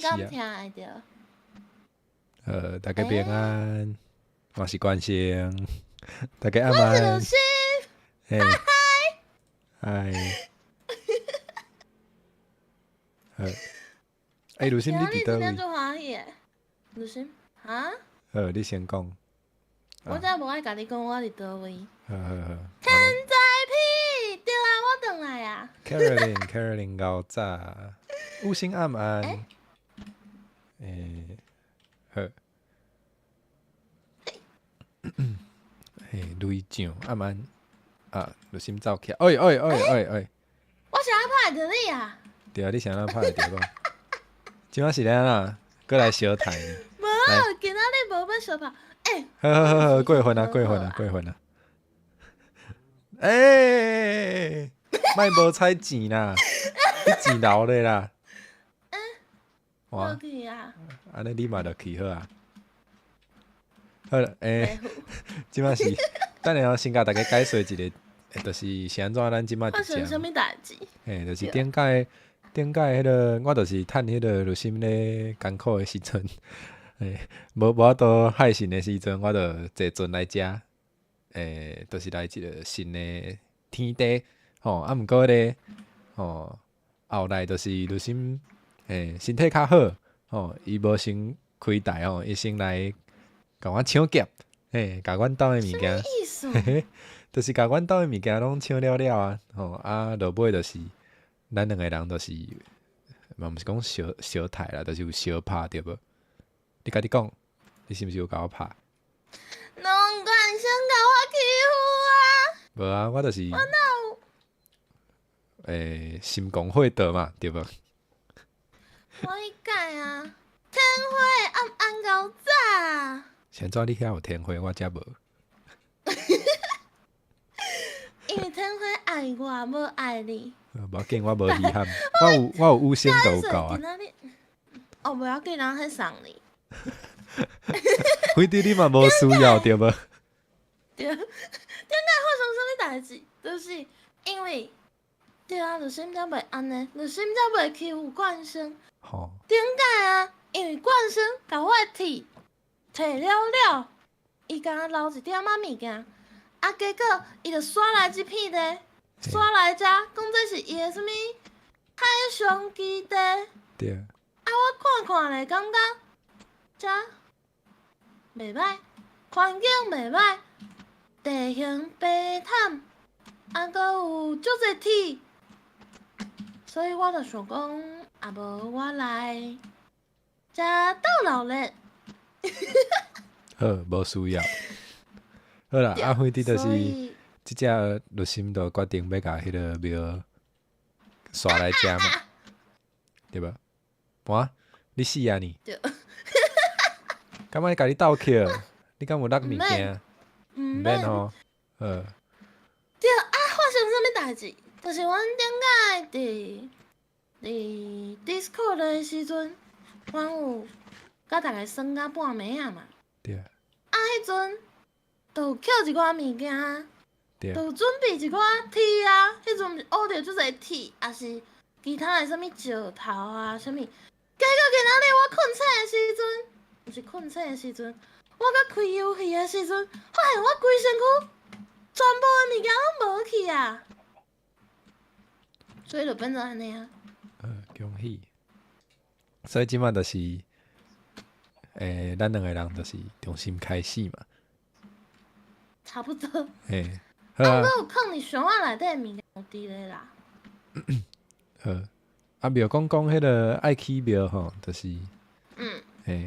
敢是啊，听会着？大家平安，我是关心，大家我晚安，是鲁心，嘿，嗨，鲁心你今仔日真正伫倒位？做欢喜诶，鲁心啊！你先讲，我才无爱甲你讲我伫倒位。好，天在屁，对啊，我转来啊。Caroline 高炸，乌星暗安，好，雷酱暗安啊，鲁心走起，哎，我是爱拍着你啊！对啊，你想要拍会着无？今仔是咧啦，过来小台呢，无，今仔日无要相拍。好，过分啊，莫无采钱啦，你钱留咧啦，我去啊！安尼你嘛着去好啊。好了，即摆是，等下先甲大家解说一个，就是是安怎咱即摆发生什食，么代志？就是顶届迄个，我就是趁迄个鲁心咧艰苦的时阵，无法度海神的时阵，我着坐船来食，就是来一个新的天地，啊毋过咧，后来就是鲁心，身体较好，伊无先开台伊先来甲我抢劫，甲阮兜的物件。意思？就是甲阮兜的物件拢抢了了啊！落尾就是咱两个人，就是嘛毋是讲小太啦，就是有小拍对无？你家己讲，你是毋是有甲我拍？拢管想甲我欺负啊！无啊，我就是我哪有？心公会得嘛，对无？我迄届啊，天花暗高早。现在你遐有天花，我遮无。因为天花爱我，无爱你。无要紧，我无遗憾。我有五星都有够啊！无要紧，人迄送你。非得你嘛无需要对无？对，顶届发生啥物代志？就是因为对啊，就心才袂安尼，就心才袂欺负冠生。吼，顶届啊，因为冠生甲我的铁摕了了，伊敢若留一点仔物件，结果伊就耍来一片咧，耍来遮，讲这是伊的啥物海上基地。对。我看看咧，感觉遮袂歹，环境袂歹，地形白坦，阁有足侪铁，所以我就想讲，无我来遮斗闹热。好，无需要。好啦，反正就是即只律心就决定要甲迄个庙刷来食嘛，对无？哇，你死啊你！对。感觉甲你斗气，你敢有落物件？毋免吼，对发生啥物代志？就是阮顶届伫 Discord 的时阵，阮有甲逐个算到半暝啊嘛。对。迄阵就有捡一寡物件，对。就有准备一寡铁啊。迄阵学着足侪铁，也是其他的啥物石头啊，啥物。结果今仔日我困醒的时阵，毋是困醒的时阵，我甲开游戏的时阵，发现我规身躯全部的物件拢无去啊，所以就变做安尼啊。恭喜！所以即摆就是，咱两个人就是重新开始嘛。差不多。好啊。我有放伫箱仔内底的物件有伫咧啦。好，庙讲迄个爱去庙吼，就是。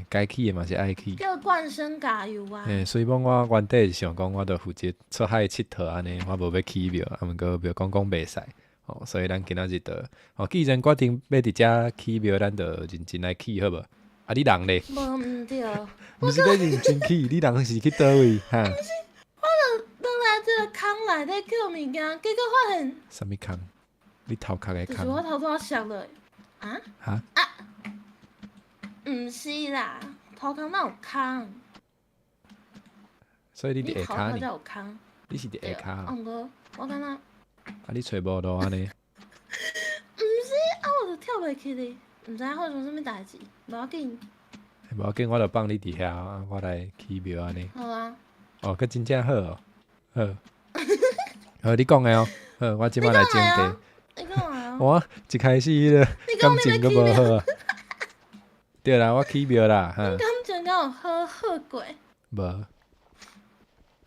该去的嘛是爱去，叫冠生加油啊！所以讲我原底是想讲，我着负责出海佚佗安尼，我无要去庙，毋过庙讲袂使，所以咱今仔日着，既然决定要伫遮去庙，咱着认真来去，好无？啊，你人咧？无毋对，毋是要认真去，你人是去倒位？哈？毋是，我着倒来这个空内底捡物件，结果发现。啥物空？你头壳的空？就是我头拄仔摔落。啊？哈？毋是啦，头壳哪有空？所以你伫下骹呢？有空。你是伫下骹？毋过我感觉。你找无路安尼？毋是，我着跳袂起哩。毋知发生什么代志，无要紧。无要紧，我著放你伫遐，我来起庙安尼。好啊，哦，佫真正好哦，好，好你讲诶哦，好，我即摆来种地。你讲来哦。我一开始迄个你讲感情佫无好啊。对啦，我起庙啦，哈。感情敢有好过？无。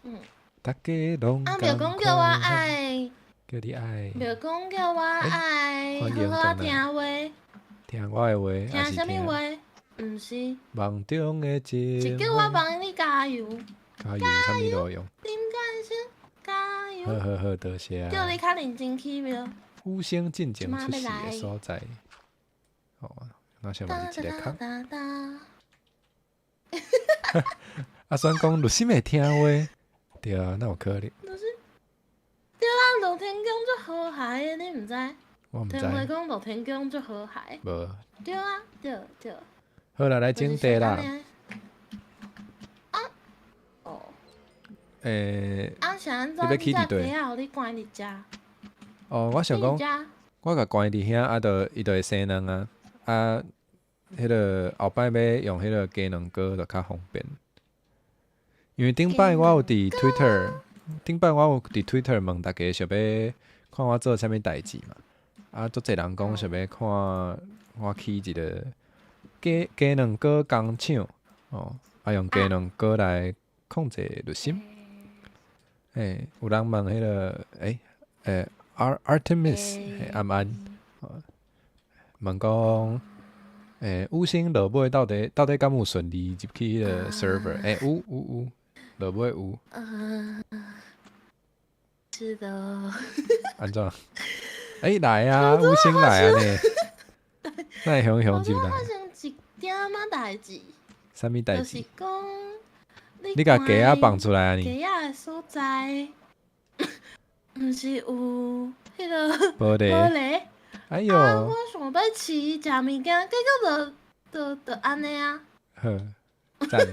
嗯。大家拢啊，袂讲叫我爱，叫你爱。袂讲叫我爱，欢迎好好回来听话，听我诶话，还是听啥物听话？毋是，梦中诶情是叫我帮你加油，加油，啥物路用？点解先加油？好好好，多谢叫啊。你较认真起庙。五星进前出世诶所在。哦，我想问你一个空。哒哒。啊，算讲律心会听话，对啊，那有可能。就是对啊，露天宫足和谐的，你毋知？我毋知。听话讲露天宫足和谐。无。对啊，对对。好啦，来种地啦。啊，哦。啊，是安怎？你只鸡啊，互你关伫遮？哦，我想讲，我甲关伫遐，啊，伊就会生卵啊。啊，迄个后摆要用迄个鸡卵糕，就较方便。因为顶摆我有伫 Twitter 问大家想要看我做啥物代志嘛。啊，足侪人讲想要看我起一个鸡卵糕工厂，哦，啊用鸡卵糕来控制律心。有人问迄个Artemis 安安，问讲五星落尾到底敢有顺利入去迄个 server？有，落尾有。是的。安怎？来啊，五星来啊呢？那雄就来。发生一点仔代志。啥物代志？就是讲，你甲鸡仔放出来啊？鸡仔的所在，毋是有迄个玻璃。哎呦！我想要饲食物件，结果就安尼啊。好，赞。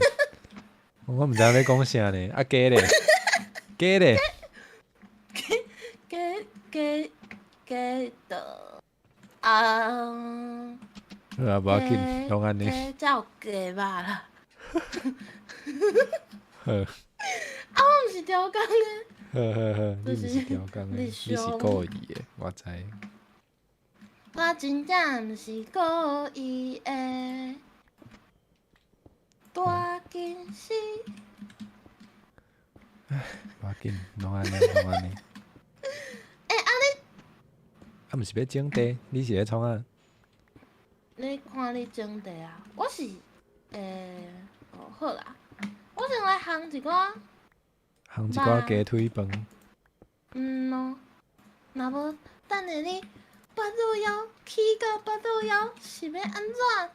我毋知影要讲啥呢？啊鸡咧？鸡咧？鸡的好啊，无要紧，拢安尼。才有鸡肉啦。好。我毋是调工的。好，你毋是调工的，你是故意的，我知。我真正毋是故意的，大惊喜。无要紧，拢安尼。啊，毋是要种地，你是咧创啊？你看你种地啊？我是好啦，我先来烘一寡鸡腿饭。咯，若无等下你巴肚枵起到巴肚枵是要安怎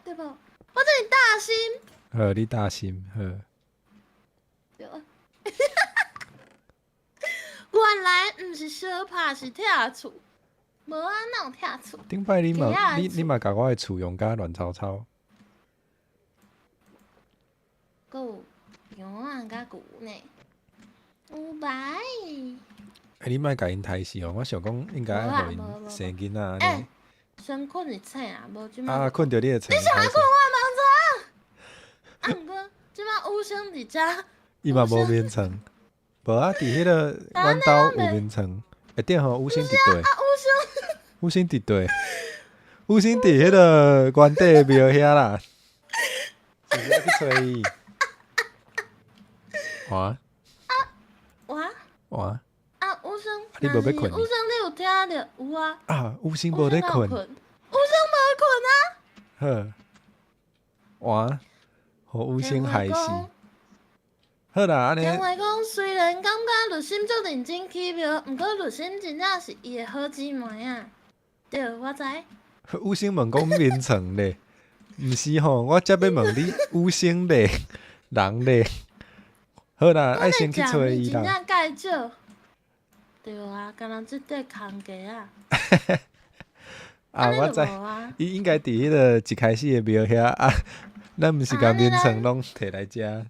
对无？我这里大心。好，你大心好。对。原来毋是相拍，是拆厝。无啊，哪有拆厝？顶摆你嘛甲我的厝用甲乱糟糟。搁有羊仔甲牛呢，有白。你莫甲因刣死哦！我想讲应该互因生囡仔安尼。先困一醒啊，无即摆。啊，困着你的床。你想要困我的床？毋过即摆五星伫遮。伊嘛无眠床。无啊，伫迄个阮兜有眠床，会点互五星伫对。五星伫对，五星伫迄个原地的庙遐啦。是不是要去找伊？哇！啊，五星，你无要困？五星，你有听着？有啊。啊，五星无咧困。五星无困啊。好，哇，互五星害死。好啦，安尼。听话讲，虽然感觉律心足认真起庙，毋过律心真正是伊的好姊妹啊。对，我知。五星问讲眠床咧，毋是吼，我则要问你五星咧，人咧。好啦，爱先去找伊啦。真正介少。对啊，敢若即块空价啊。啊，我知，伊应该伫迄个一开始的庙遐啊，咱毋是甲眠床拢摕来食。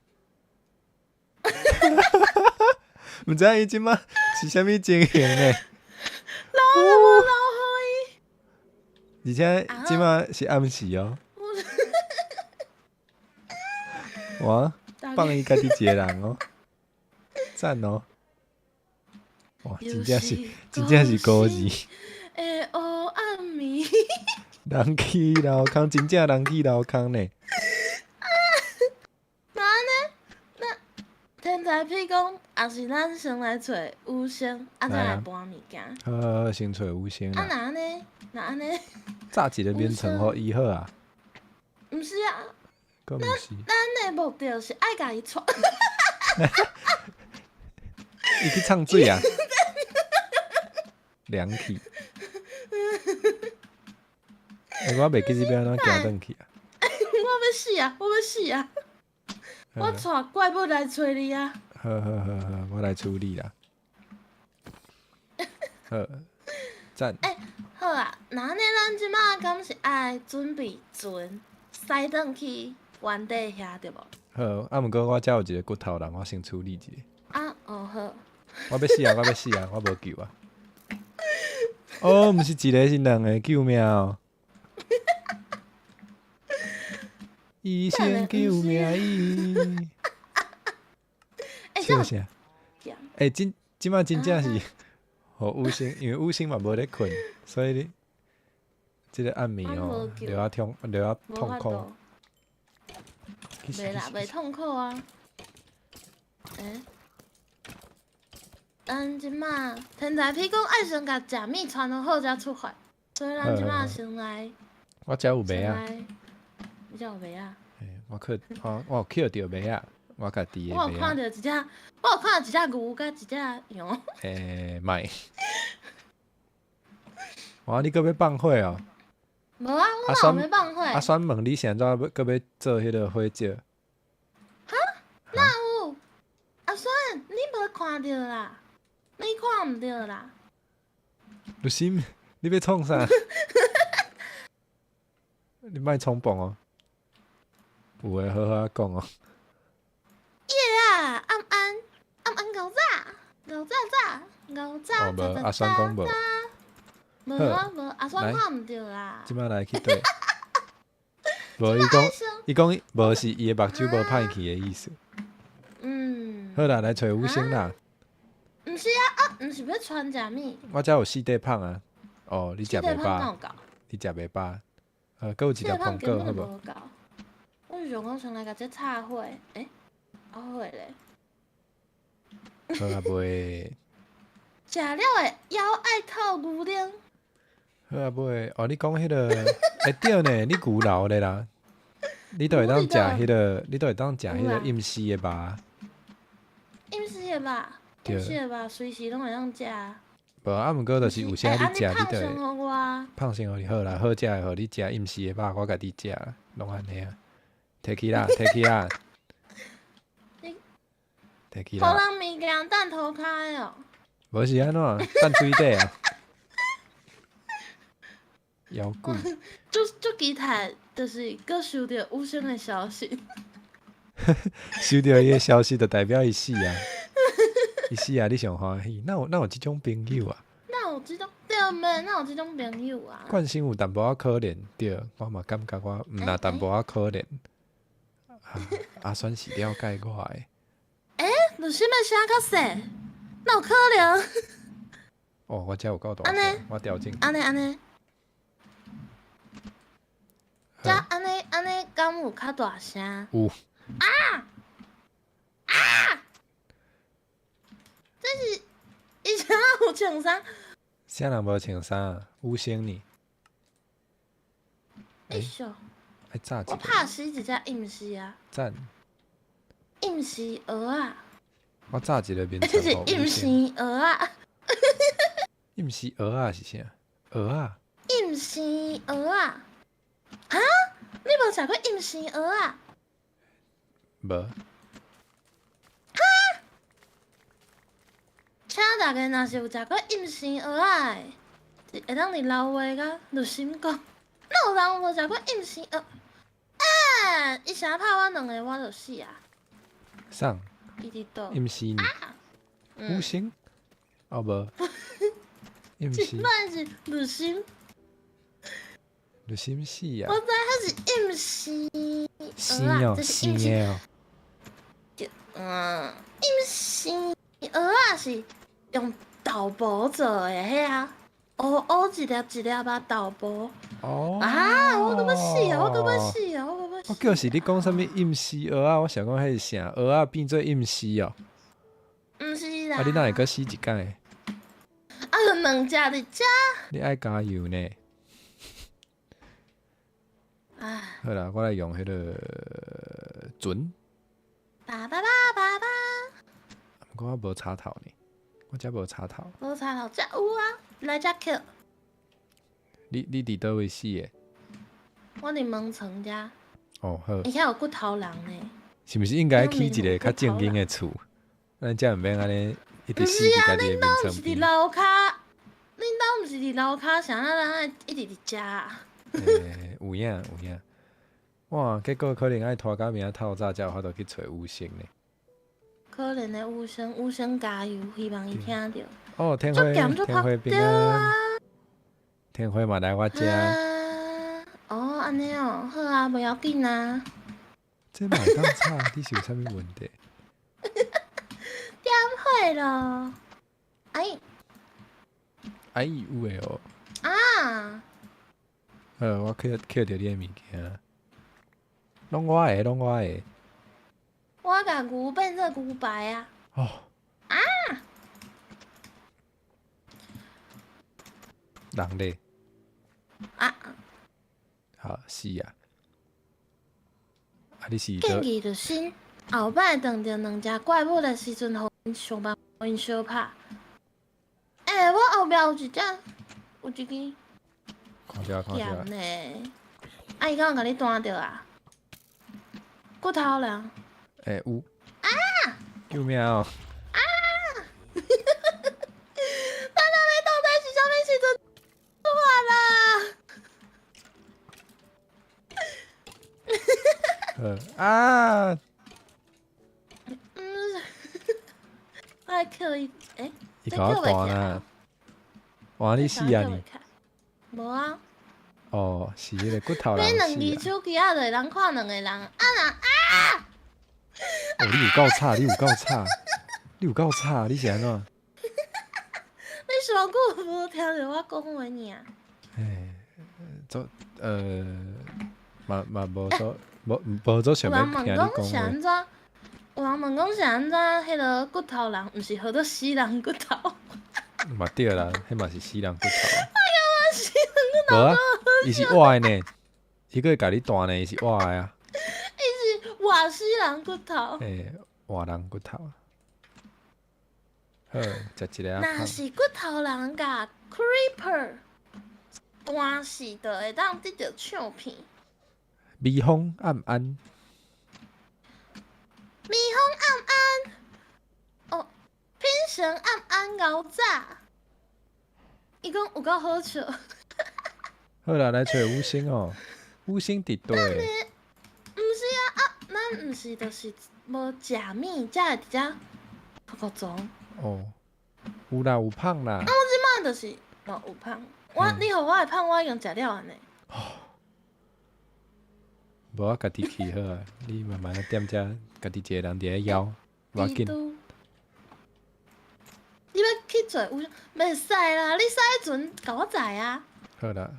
毋知影伊即摆是啥物情形呢？老了无老互伊。而且即马是暗时哦。哇，放伊家己一个人哦，赞哦！哇，真正是高字。诶，黑暗暝。人去楼空，真正人去楼空呢。那呢？那天才屁讲，也是咱先来找五星，再来搬物件。好，先找五星啦。那呢？那安尼？炸一个面层互伊好啊。毋是啊，佫毋是。咱的目的是爱甲伊娶。伊去唱水啊！凉气。我袂记得要安怎行转去啊。我要死啊！我要死啊！我带怪物来找你啊！好，我来处理啦。好，赞。好啊，那安尼咱即马敢是爱准备船驶转去原地遐对无？好，啊，毋过我遮有一个骨头人，我先处理一下。好。我要死啊！我无救啊！哦，毋是一个，是两个，救命哦！医生救命医！笑啥？即摆真正是，互五星，因为五星嘛无咧困，所以你即个暗暝哦，留啊痛苦。袂啦，袂痛苦啊！咱即马天才屁讲爱先甲食物穿好好才出发，所以咱即马先来。我遮有麦啊！你遮有麦啊？我有捡着麦啊！我家己的麦啊！我有看到一只牛甲一只羊。卖。哇！你搁要放火哦？无啊，我哪有要放火？阿酸问你现在搁要做迄个火酒？哈？哪有？阿酸，你无看到啦？你看毋到啦？luc心，你要创啥？你莫冲动哦。有诶，好好讲哦。夜啊，暗狗早。无阿酸讲无。无，阿酸看毋到啦。即摆来去对。无伊讲无是伊诶目睭无歹去诶意思。好啦，来找五星啦。毋是啊，毋是要穿食物。我遮有四块胖啊。哦，你食袂饱？你食袂饱？佫有一粒苹果，好无？我是想讲先来甲这炒伙，好咧。好啊，袂。食了会腰爱透牛奶。好啊，袂。哦，你讲迄个，对呢，你牛老咧啦。你都会当食迄个，阴丝的肉。阴丝的肉，随时拢会当食。无啊，毋过就是有啥你食，你就会胖先互你好啦，好食的互你食阴丝的肉，我家己食，拢安尼啊。摕去啦。摕去啦。互人物件等涂骹哦。无是安怎？等水底啊。妖怪。足期待，就是搁收到五星的消息。收到伊的消息，就代表伊死啊！伊死啊！你上欢喜？哪有即种朋友啊？哪有即种对咩？哪有即种朋友啊？冠心有淡薄仔可怜，对，我嘛感觉我毋若淡薄仔可怜。阿酸是了解我的。就什么声较细？哪有可能？哦，我遮有够大声，我调整。安尼。遮安尼，敢有较大声？有。这是以前有穿衫。啥人无穿衫？五星呢？爱炸一个。我拍死一只阴丝啊！赞。阴丝鹅啊！我炸一个面这是阴丝鹅啊！阴丝鹅啊是啥？鹅啊？阴丝鹅啊！哈？你无食过阴丝鹅啊？无。请大家若是有食过阴丝蚵仔的，是会当伫老话甲录心讲，哪有人无食过阴丝蚵？伊啥拍我两个，我就死啊！啥？伊伫倒？阴丝呢？五星？哦无。阴丝。即摆是录心。就什死啊我？知它是硬丝生哦，这是硬丝，生的哦。硬丝蚵仔是用豆腐做的迄啊，乌一粒一粒啊豆腐。啊！我感觉死啊！我感觉哦，死啊！我感觉我死叫是你讲啥物阴丝蚵仔，我想讲迄是啥？蚵仔变做阴丝哦。毋是啦。啊，你哪会阁死一摆？啊，就两只伫遮。你爱加油呢。唉，好啦，我来用迄个船。叭叭叭叭叭，毋过我无插头呢，我遮无插头。无插头遮有啊，来遮捡。你伫倒位死的？我伫门床遮，哦好，而且有骨头人呢。是毋是应该起一个较正经的厝？咱才毋免安尼一直死伫家己的面毋是伫床边。楼骹，恁兜毋是伫楼骹，啥咱一直伫遮啊？有影有影。哇，结果可能爱拖到明仔透早才有法度去找吴先呢。可怜的无声加油，希望伊听着。哦，天足辉咸足拍天辉平对安，啊。天辉嘛来我遮，哦，安尼哦，好啊，袂要紧啊。这嘛会当吵，你是有啥物问题？点会咯？哎哎有诶哦，啊！我捡着你诶物件，拢我诶，拢我诶。我甲牛变做牛排啊！哦啊，人咧，啊，好是啊，啊你是建都议就新。后摆当着两只怪物的时阵，互因上班，互因相拍。我后壁有一只，有一支看着看剑着，呢。啊，伊敢有甲你弹着啊？骨头人。有啊，救命哦！咱两个到底是啥物时阵出发啦？啊，我来扣伊，伊甲我弹啦，哇你死啊你！无啊，哦，是迄个骨头人买两死啊！支手机仔就会当看两个人，啊人哦，你有够吵，你有够吵，你有够吵，你是安怎？你上久无听着我讲话尔？哎，嘛无做，无做想有要听你人问讲是讲话。安怎？有人问讲是安怎？迄个骨头人，毋是号做死人骨头？嘛对啦，迄嘛是死人骨头。死人无啊，伊是活的呢，伊个会甲你弹呢，伊是活的啊。伊是活死人骨头。活人骨头。好，食一个啊若胖。是骨头人甲 creeper 单死，就会当得到唱片。微风暗暗，霓虹暗暗，哦，品神暗暗熬早。伊讲有够好笑。好啦，来找五星哦。五星伫倒诶？毋是啊，咱毋是就是无食面，才会伫遮哭哭装。哦，有啦，有胖啦。我即摆就是有胖，你互我的胖，我已经食了安尼。无我家己去好啊，你慢慢踮遮，家己一个人伫咧枵，无要紧。你要去做有袂使啦，你使阵甲我载啊。好啦，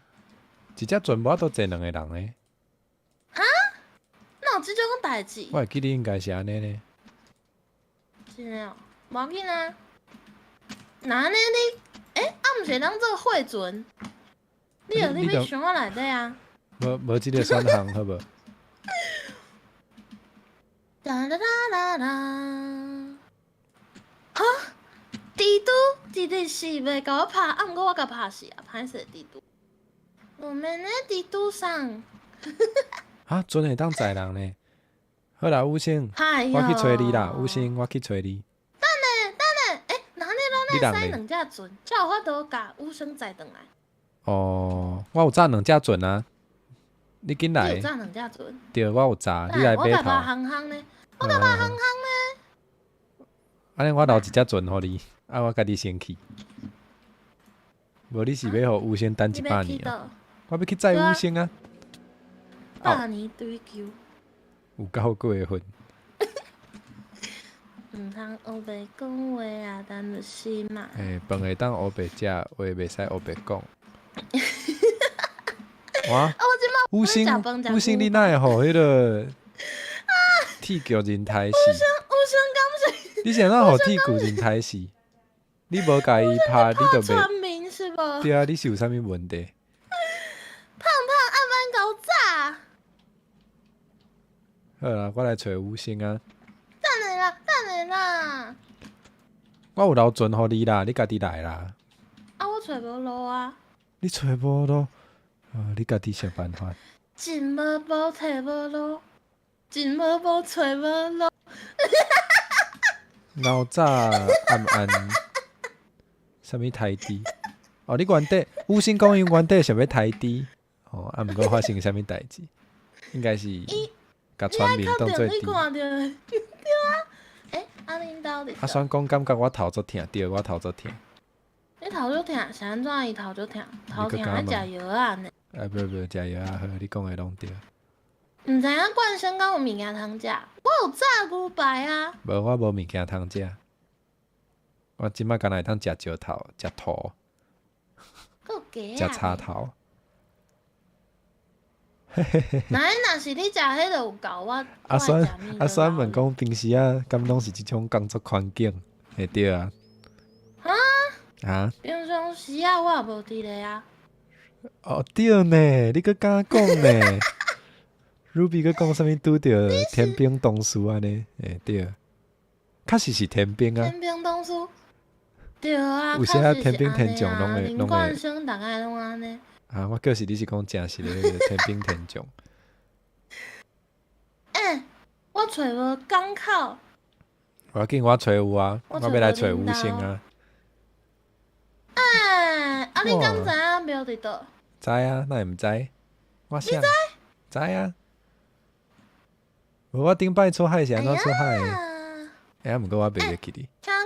一只船无法度坐两个人诶。哪有即种代志？我会记你应该是安尼呢。真诶哦，无要紧啊。那安尼你，毋是会当做货船？你有你要想我内底啊？无即个选项好无？哒啦啦啦啦！哈，蜘蛛一直是袂甲我拍，毋过我甲拍死啊，歹势蜘蛛。我们的蜘蛛上，啊，船会当载人呢。好啦，五星，哎哟我去找你啦，五星，我去找你。那咱会使两只船，才有法度甲武生载转来。哦，我有炸两只船啊，你紧你来有。炸两只船？对，我有炸，你来我甲码头。拍行行呢，我甲拍行行呢。安尼我留一只船互你，我家己先去。无你是要互有先等你100年啊？要去倒？我要去载对啊五星啊，百年追求，有够过分。毋通黑白讲话啊，但就心嘛。饭会当黑白食，话袂使黑白讲。哇，啊，我即摆五星食饭食五星，牛你哪会互迄个铁巨人刣死？有相干是你是哪互铁巨人刣死？你无甲伊拍，你就袂传名是无？对啊？你是有啥物问题？胖暗班搞炸，好啦，我来找五星啊！等下啦，等下啦。我有留存互你啦，你家己来啦。啊，我找无路啊，你找无咯？你家己想办法。进无步，摕无路，进无步，找无路。老早暗暗，啥物台地？哦，你原底五星公园原底想要台地，啊，毋过发生啥物代志？应该是甲村民当做地。你看到的，对啊。啊，恁兜伫？啊，选讲感觉我头足疼，对，我头足疼。你头就疼，是安怎伊头就疼？头疼你爱食药啊呢？不，食药啊，好，你讲的拢对。毋知影冠生敢有物件通食？我有炸牛排啊！无，我无物件通食。我即摆敢若会当食石头、食土、还有鸡食啊！叉头。若是你食迄个有够，我阿酸我会食物问讲，平时啊，敢拢是即种工作环境，会对啊？啊？平常时啊，我也无伫咧啊。哦，对呢，你搁敢讲呢？Ruby 搁讲啥物拄着天兵同事安尼？对，确实是天兵啊。天兵同事，对啊，有些天兵天将拢拢会林冠生大概拢安尼。我叫是你是讲正实的迄个天兵天将。我找无港口，我要紧，我找有啊，我要来找五星啊。你敢知影庙伫倒？知啊，那会毋知？我想知啊。无我顶摆出海是安怎出海的？毋过我袂记哩。听讲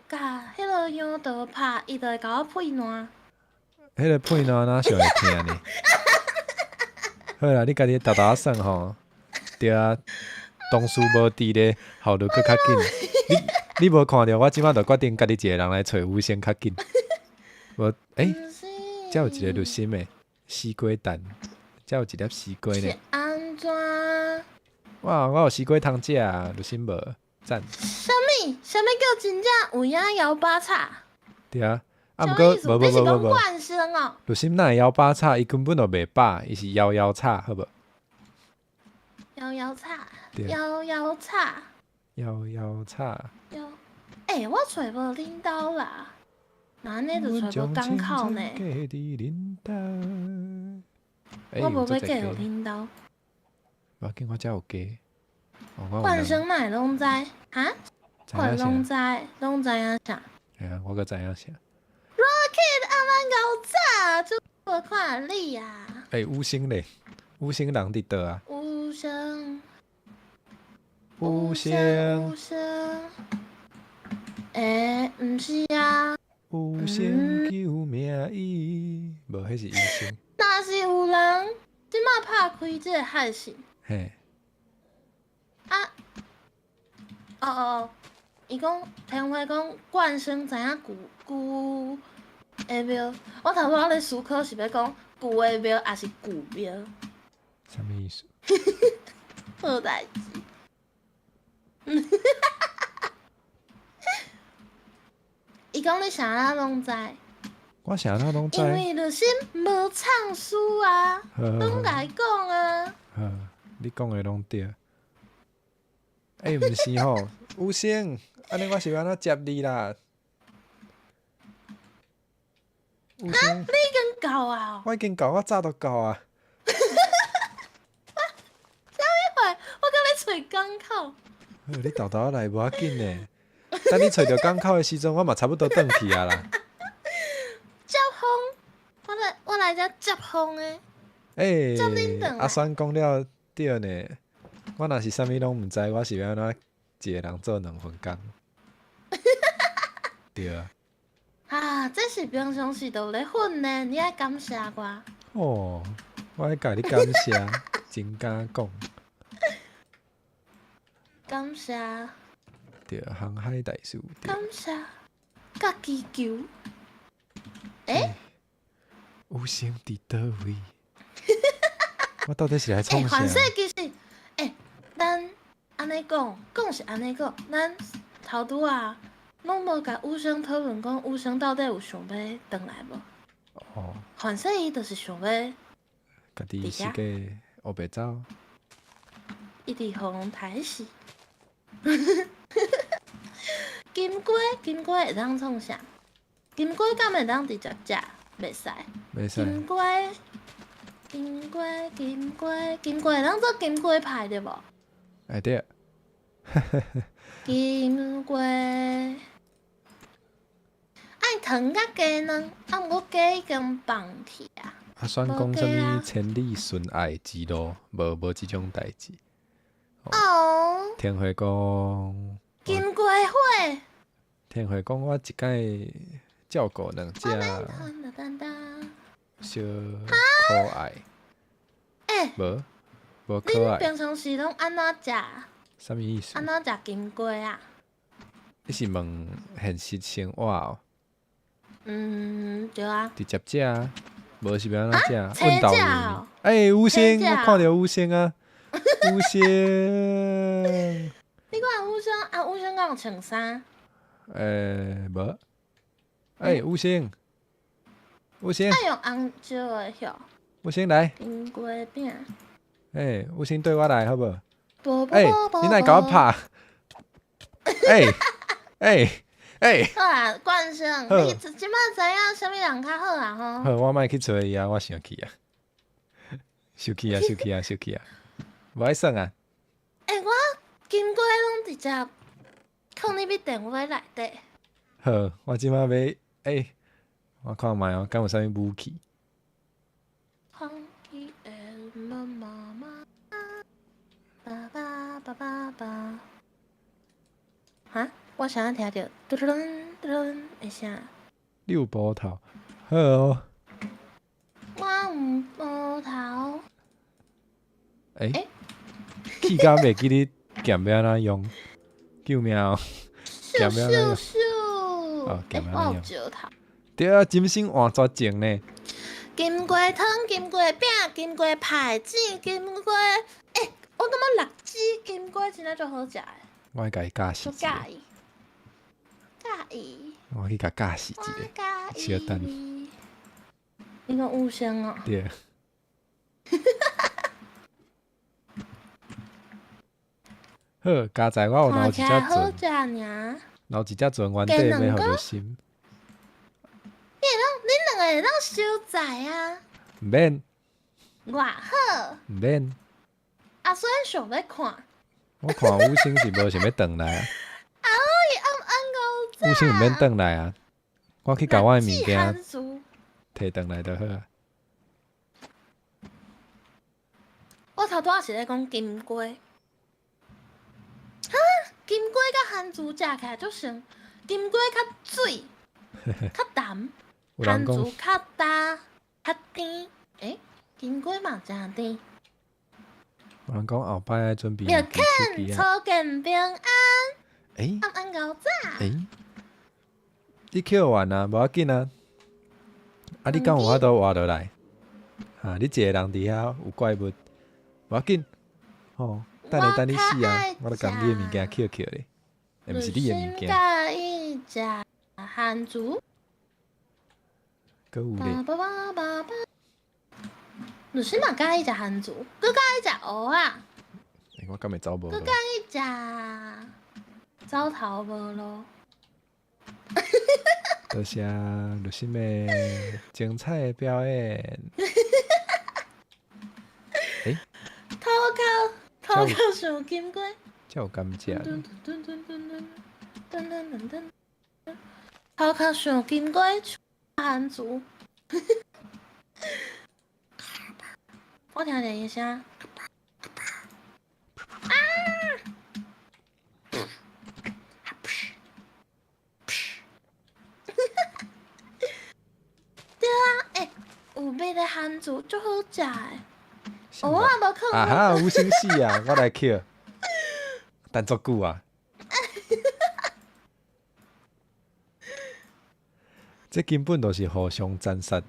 甲迄个羊道拍，伊就会甲我配烂。迄个配哪哪想会听呢？好啦，你家己豆豆算吼。对啊，同事无伫咧，效率搁较紧。你无看着我即摆就决定家己一个人来找五星较紧。无遮有一个绿心的西瓜蛋，遮有一粒西瓜呢。是安怎？哇，我有西瓜通食，绿心无赞。啥物叫真正有影摇把叉？对啊，毋什么过意思？你是讲无，冠生哦？绿心哪会摇把叉？伊根本就袂把，伊是摇叉，好无？摇叉，对摇叉，摇叉。摇。我找无恁兜啦，那安尼就找无港口呢。我无要嫁互恁兜。无要紧，我遮有鸡。冠生哪会拢知？哈？冠拢知影啥我个知影啥？Rocket 阿曼搞炸，就我看你啊。五星咧，五星人伫倒啊？五星，五星，毋是啊。五星救命伊，无迄是医生。若是有人即摆拍开即个海信，嘿，伊讲天花讲冠生知影旧的庙，我头拄仔咧思考是要讲旧的庙，还是旧庙？啥物意思？好代志。伊讲你啥啦拢知，我啥那拢知。因为就心无唱书啊，拢甲伊讲啊。你讲的拢对。毋是吼，有星，安尼我是要安怎接你啦？有星，你已经到啊？我已经到，我早都到啊。我甲你找港口。你豆豆来无要紧呢。等你找着港口的时阵，我嘛差不多转去啊啦。接风，我来遮接风的。阿酸讲了对呢。我若是啥物拢毋知，我是要安怎一个人做2份工？对啊。这是平常时就咧混呢，你爱感谢我。哦，我爱甲你感谢，真敢讲。感谢对，航海大师，对感。谢，甲祈求。哎，有生伫倒位？我到底是来创啥环？说其实，咱安尼讲是安尼讲，咱头拄啊，拢无甲武生讨论讲武生到底有想要回来无？哦，环说伊就是想要家己世界黑白走。一直互人抬死。金龟会当创啥？金龟敢会当直接食？袂使。袂使。金龟会当做金龟派对无？哎对。金龟爱糖甲鸡卵，毋过鸡已经放去啊。啊，选讲什物千里寻爱之路，无即种代志。哦。天花讲。金龟花。天花讲我一摆照顾两只小可爱。无可爱。恁平常时拢安怎食？啥物意思？安怎食金龟啊？你是问现实生活哦？对啊。直接食啊，无是要安怎食？青问导食游哦。五星，青食我看到五星啊，五星。你看武生啊，武生敢有穿衫？无。五星，五星，爱用红椒的哟。五星来。金龟饼。五星对我来好无？你哪会甲我拍？好啊，冠生，你即摆知影啥物人较好啊？吼。好，我莫去找伊啊，我生气啊！生气啊！无爱算啊！我金龟拢直接放入去电话内底。好，我即摆要我看觅哦，敢有啥物武器？哈，我想要听着嘟嘟嘟的声。你有波头？好哦。我有波头。气甲袂记你剑要安怎用？救命哦！剑要安怎用？哦，我有石头。对啊，金星换绝情呢。金龟汤、金龟饼、金龟派子、金龟，我感觉6只金龟真正足好食的。我会甲伊教死一个。介意。我去甲教死一个。小等。你讲武生哦？对。好，加在我有留一只船，留一只船原底要互你心。恁两个会当收载啊？毋免。偌好。毋免。所以想要看。我看五星是无想要转来啊。伊暗五星毋免转来啊，我去甲我的物件摕转来就好啊。我头拄仔是咧讲金龟。金龟甲番薯食起来足像，金龟较水，较淡，番薯较焦，较甜。金龟嘛真甜。有人讲后摆爱准备要看初见平安。安安高早。你捡完啊，无要紧啊。你敢有法度活落来？你一个人伫遐有怪物，无要紧。等你死啊！我著共你的物件捡咧，毋是你的物件。介意食番薯。搁有咧。律师嘛介意食番薯，佮介意食蚵啊。我敢会走无？佮介意食糟头无咯。多谢律师的精彩的表演。头壳上金龟。这有感觉。头壳上金龟，番薯。我听着伊声。对啊，有要咧番薯足好食诶。什么蚵仔无可啊能。哈，有生死啊！我来捡，等足久啊！这根本就是互相残杀的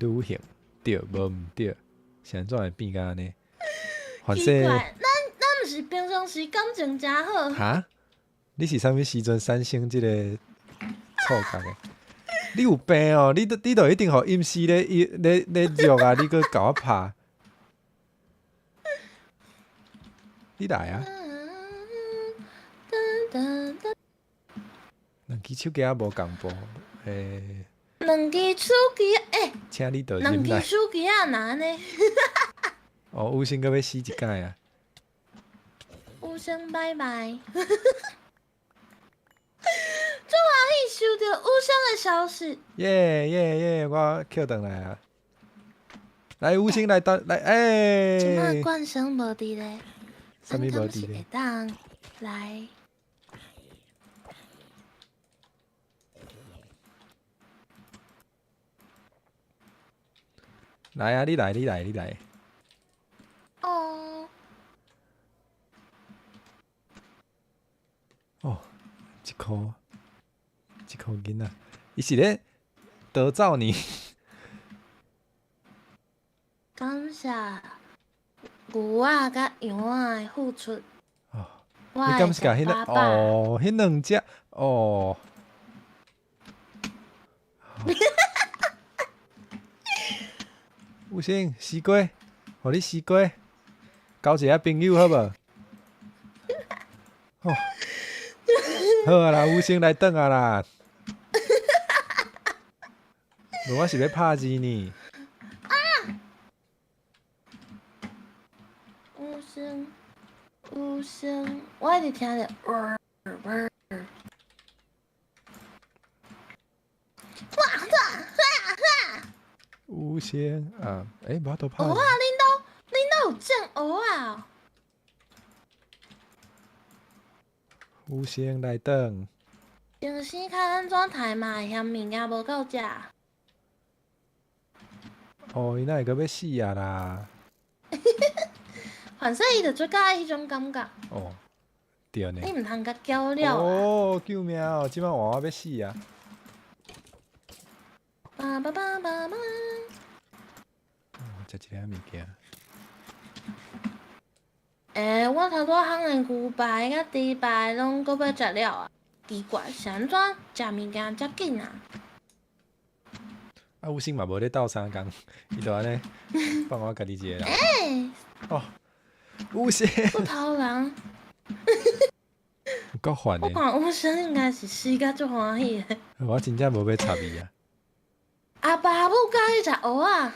女性，对无毋对？是安怎会变甲安尼？反正奇怪，咱毋是平常时感情诚好。哈，你是啥物时阵产生即个触觉的？你有病哦！你都一定互阴司咧肉啊！你搁甲我拍，你来啊！两支手机啊无共步，两支手机，请你倒两入来。支手机啊，哪呢？哦，有心搁要死一届啊！有声拜拜。足欢喜收到有声的消息。耶耶耶！我捡倒来啊！来，有心来等来，即摆冠声无伫咧，啥物无咱敢是会伫咧？当来。来啊！你来！哦，哦，一箍囡仔，伊是咧得走呢？感谢牛仔甲羊仔的付出。哦，我你会食敢是甲迄饱饱。哦，迄两只哦。有生西瓜，互你西瓜，交一下朋友好无？哦，好啊啦，有生来转啊啦。无我是要拍字呢。有声，我一直听着。有生啊，无都拍蚵仔，恁兜有种蚵仔哦？有生来转。平时较安怎刣嘛？嫌物件无够食。哦，伊哪会阁要死啊啦？反正伊就最介意迄种感觉，哦，对呢。你毋通甲搅了啊！哦，救命哦！即摆换我要死啊！爸爸爸爸爸。食一个物件。我头拄烘的牛排甲猪排拢搁要食了啊！奇怪，是安怎食物件遮紧啊？啊，有生嘛无咧斗相共，伊就安尼放我家己一个人。哦，有生不偷人，有够烦我的，看有生应该是死甲足欢喜的。我真正无要插伊啊！阿爸阿母介意食蚵仔，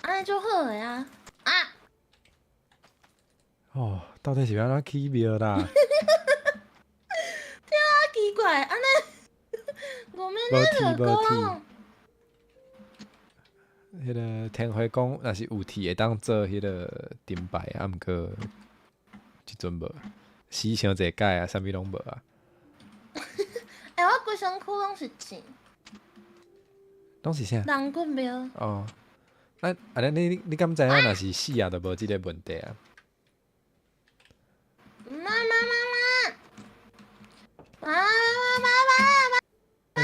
安尼足好的啊！啊！哦，到底是要安怎起庙啦？奇怪，安尼我们无那个铁无铁讲，迄个天花讲，若是有铁会当做迄个顶牌啊，毋过即阵无，死伤济届啊，啥物拢无啊。我规身躯拢是钱，拢是啥？人骨庙。哦，安尼你敢知影若是死啊，就无即个问题啊？妈妈妈妈妈妈妈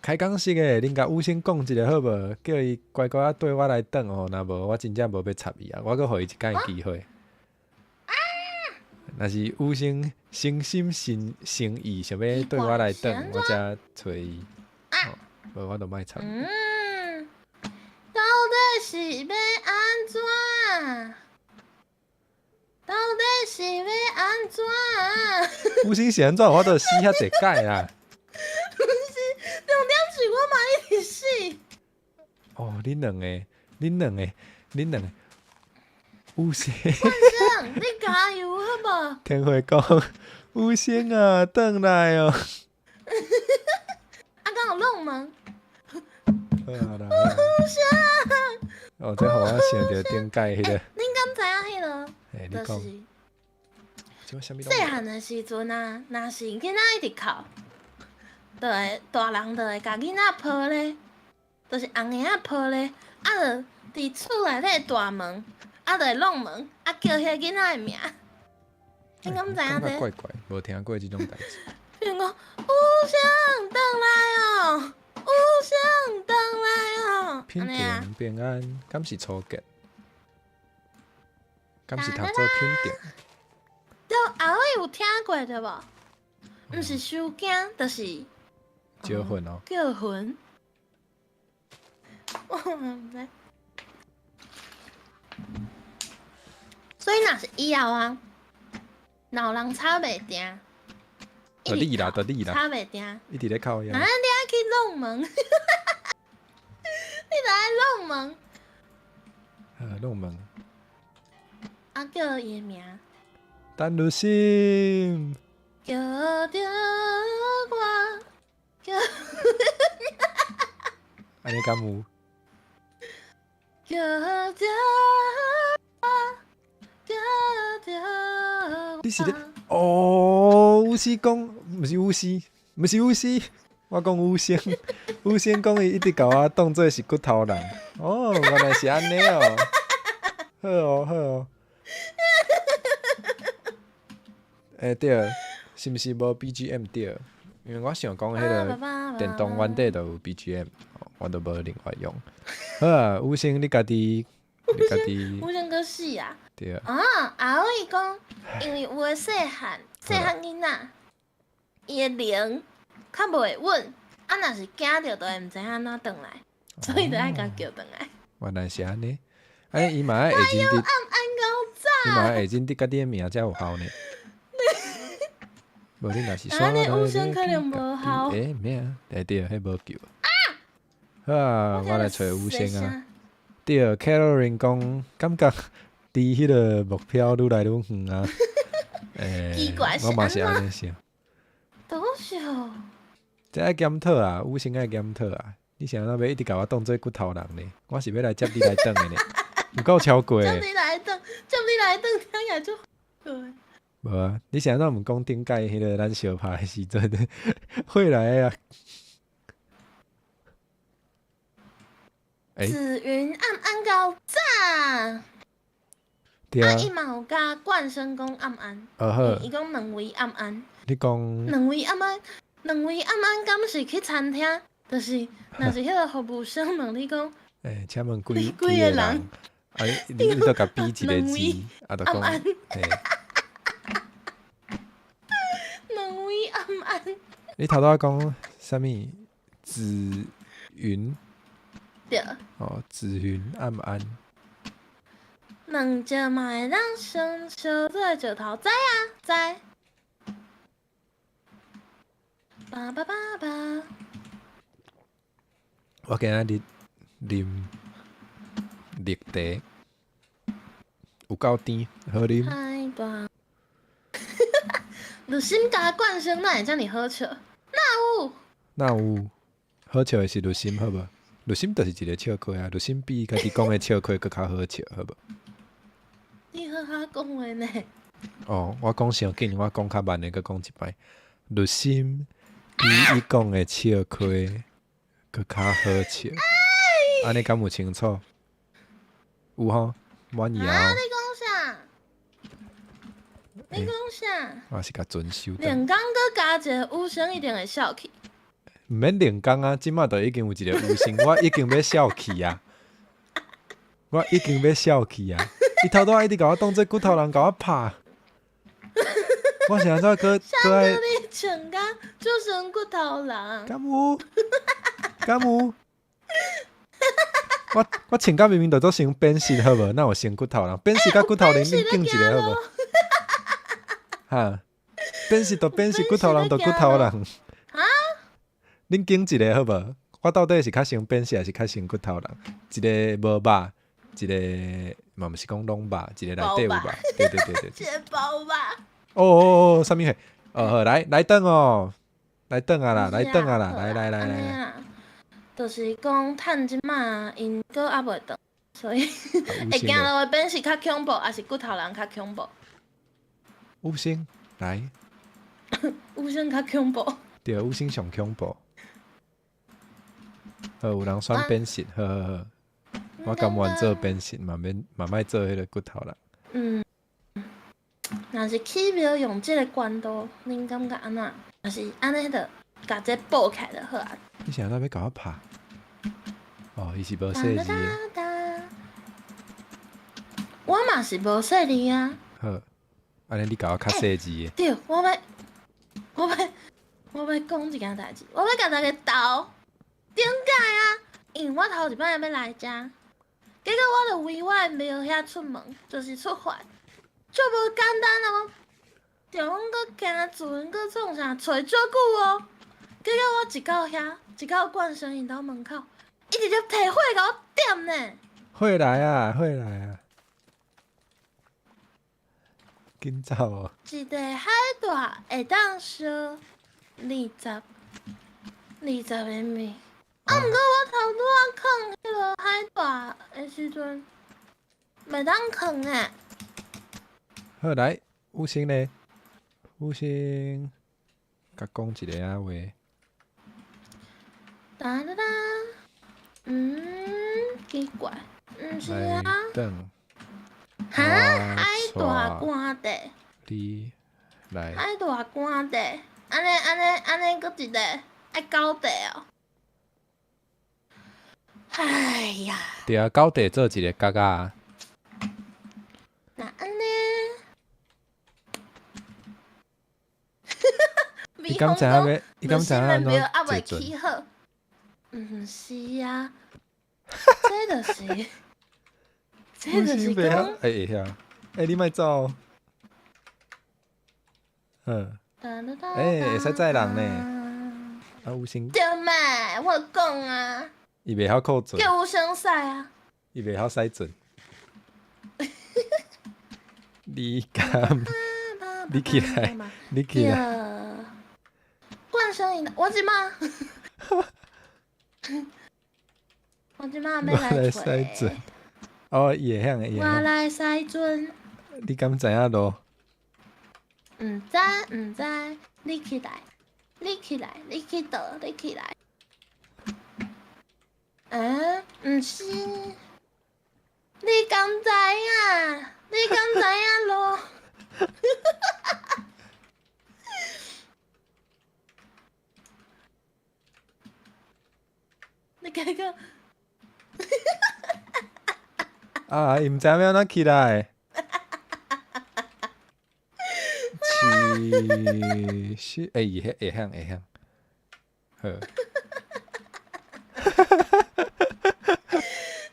开讲式诶，恁甲有先讲一个好无？叫伊乖乖啊对我来转哦，若无我真正无要插伊啊，我阁互伊一届机会。若是有先诚心诚意想要对我来转，我才找伊。哦，无我就莫插伊。到底是要安怎？到底是要安怎？有先是安怎？我都死遐济届啦。重点是我嘛一直死。哦，恁两个，有先生，你加油好无？天花讲，有先啊，转来哦。敢有弄门？好啦，哦，这互我想着顶届迄个，恁敢知影迄个？你讲，就是即个啥物拢细汉的时阵啊，若是囡仔一直哭，就会大人就会甲囡仔抱咧，就是红个仔抱咧，就伫厝内底大门，就会弄门，叫迄个囡仔的名。你敢知影这？感觉怪怪，无听过即种代志。比如讲，有声转来哦，有声转来哦，品安尼啊。定平安，敢是初结？敢是读做品定？对，后尾有听过对无？毋是收惊，就是招魂哦。叫魂。我毋知。所以若是以后啊，若有人吵袂定，就你啦，就你吵啦，袂定，一直咧靠啊，你腰。爱去弄门，你着爱弄门，弄门。叫伊的名，陈如心，叫着我，叫安尼敢有？叫着我，叫着我。你是咧？哦，巫师讲，毋是巫师，毋是巫师，我讲巫仙，巫仙讲伊一直甲我当做是骨头人。哦，原来是安尼哦。好哦，好哦。对，是毋是无 BGM 对？因为我想讲迄个电动原底就有 BGM，我都无另外用。好啊，吴星你家己，有阵个死啊！对啊。后尾讲，因为有诶细汉囡仔，伊诶灵较无会稳，若是惊着，就会毋知影安怎转来，所以就爱甲叫转来。原来是安尼，伊嘛爱下真滴，暗高伊嘛爱下真滴，甲你诶名才有效呢。无你若是早，安尼有声可能无效。毋免啊，对，迄无救。好啊，我来找吴星啊。对 ，Caroline 讲感觉离迄个目标愈来愈远啊。奇怪是我嘛是安安尼想。多少？这爱检讨啊，吴星爱检讨啊。你想要一直甲我当做骨头人呢？我是要来接你来转的呢，毋够超过。叫你来转，听起来就对。无啊，你想要毋讲顶届迄个咱相拍的时阵，会来啊。紫云暗高炸。对啊。伊嘛有甲冠生讲暗安，好。伊讲两位暗安，你讲两位暗安，敢是去餐厅？就是若是迄个服务生问你讲，请问几几个人？啊，你都甲比一个字，就讲，暗安两位暗安。你头拄讲啥物？紫云对，哦，紫云暗安。两只嘛会当相相做石头，知啊知。爸爸爸爸。我今仔日啉绿茶，有够甜，好啉。嗨吧。你心加冠生，那会遮尔好笑？那有好笑的是绿心，好无？绿心就是一个笑话啊，绿心比家己讲的笑话佫较好笑，好无？你好好讲话呢。哦，我讲上紧，我讲较慢的，佫讲一摆。绿心比伊讲的笑话佫较好笑，安尼敢有清楚？有吼，满意啊！你讲啥？你讲啥？我是甲遵守的。连刚搁加一个有声，一定会笑起。毋免练功啊，即马就已经有一个有声，我已经要笑去啊！我已经要笑去啊！伊头拄仔一直甲我当做骨头人，甲我拍。我现在搁爱，你穿甲就算骨头人。敢有？敢有？我穿甲明明就做成变色，好无？那有成骨头人，变色甲骨头人，恁拣一个好无？哈，变色就变色，骨头人就骨头人。恁拣一个好无？我到底是较先变色，还是较先骨头人？一个无肉，一个嘛毋是讲拢肉，一个内底有肉。对。一个包吧。哦，啥物货？好，来转哦，来转啊啦，来转啊啦，来。就是讲，趁即马因搁还袂转，所以会惊到的变是较恐怖，还是骨头人较恐怖？五星来，有声较恐怖。对，五星上恐怖。有人选变形，好，我甘愿做变形，嘛莫做迄个骨头人。嗯，若是起庙用即个关度，恁感觉安怎？若是安尼的，甲这补起来就好啊。你想要要甲我拍？哦，伊是无细字的。我嘛是无细字啊。好，安尼你甲我较细字的。对，我要讲一件代志，我要甲大家斗。顶解啊？因为我头一摆要来遮，结果我就为我的庙遐出门，就是出发，足无简单哦。着阮搁行船，搁创啥，找足久哦。结果我一到遐，一到冠生因兜门口，伊直接摕火甲我点呢。会来啊，紧走哦！一个海大会当烧20个米。啊，毋过我头拄仔放迄落海大的时阵，袂当放诶。好来，有心呢？有心，甲讲一个啊话。哒哒哒，奇怪，毋是来啊？等哈，海大带官地，你来，海大官地，安尼，搁一个爱高地哦。哎呀，对啊，高地做一个角仔啊。那安尼，你敢知影要？你敢知影安怎庙还坐袂起船？好？毋是啊，这就是，这就是讲，会晓。你莫走。会使载人呢。啊，有心，对嘛，我讲啊，伊袂晓靠船，叫有声使啊。伊袂晓驶船。你敢？你起来，你起来。冠生赢的，我即马，我即马要我来来驶船。哦，伊会晓的，伊会晓。我来驶船。你敢知影路？毋知，你起来，你去倒，你起来。毋是，你敢知影？你敢知影路？你改个，啊，伊毋知影要安怎起来。其实，伊会晓。好。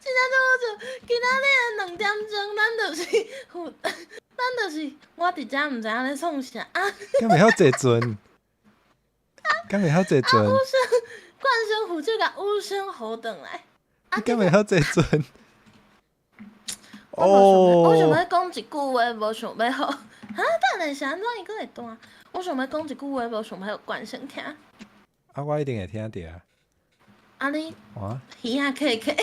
今仔日我就今仔日的2点钟，咱就是我伫遮毋知影咧创啥啊。敢会晓坐船？敢会晓坐船？冠生虎就甲乌生猴转来。你敢会晓坐船？我想要讲一句话，无想要好。等下是安怎伊搁会断？我想要讲一句话，无想要互冠生听。啊，我一定会听着啊。啊你我耳仔客客。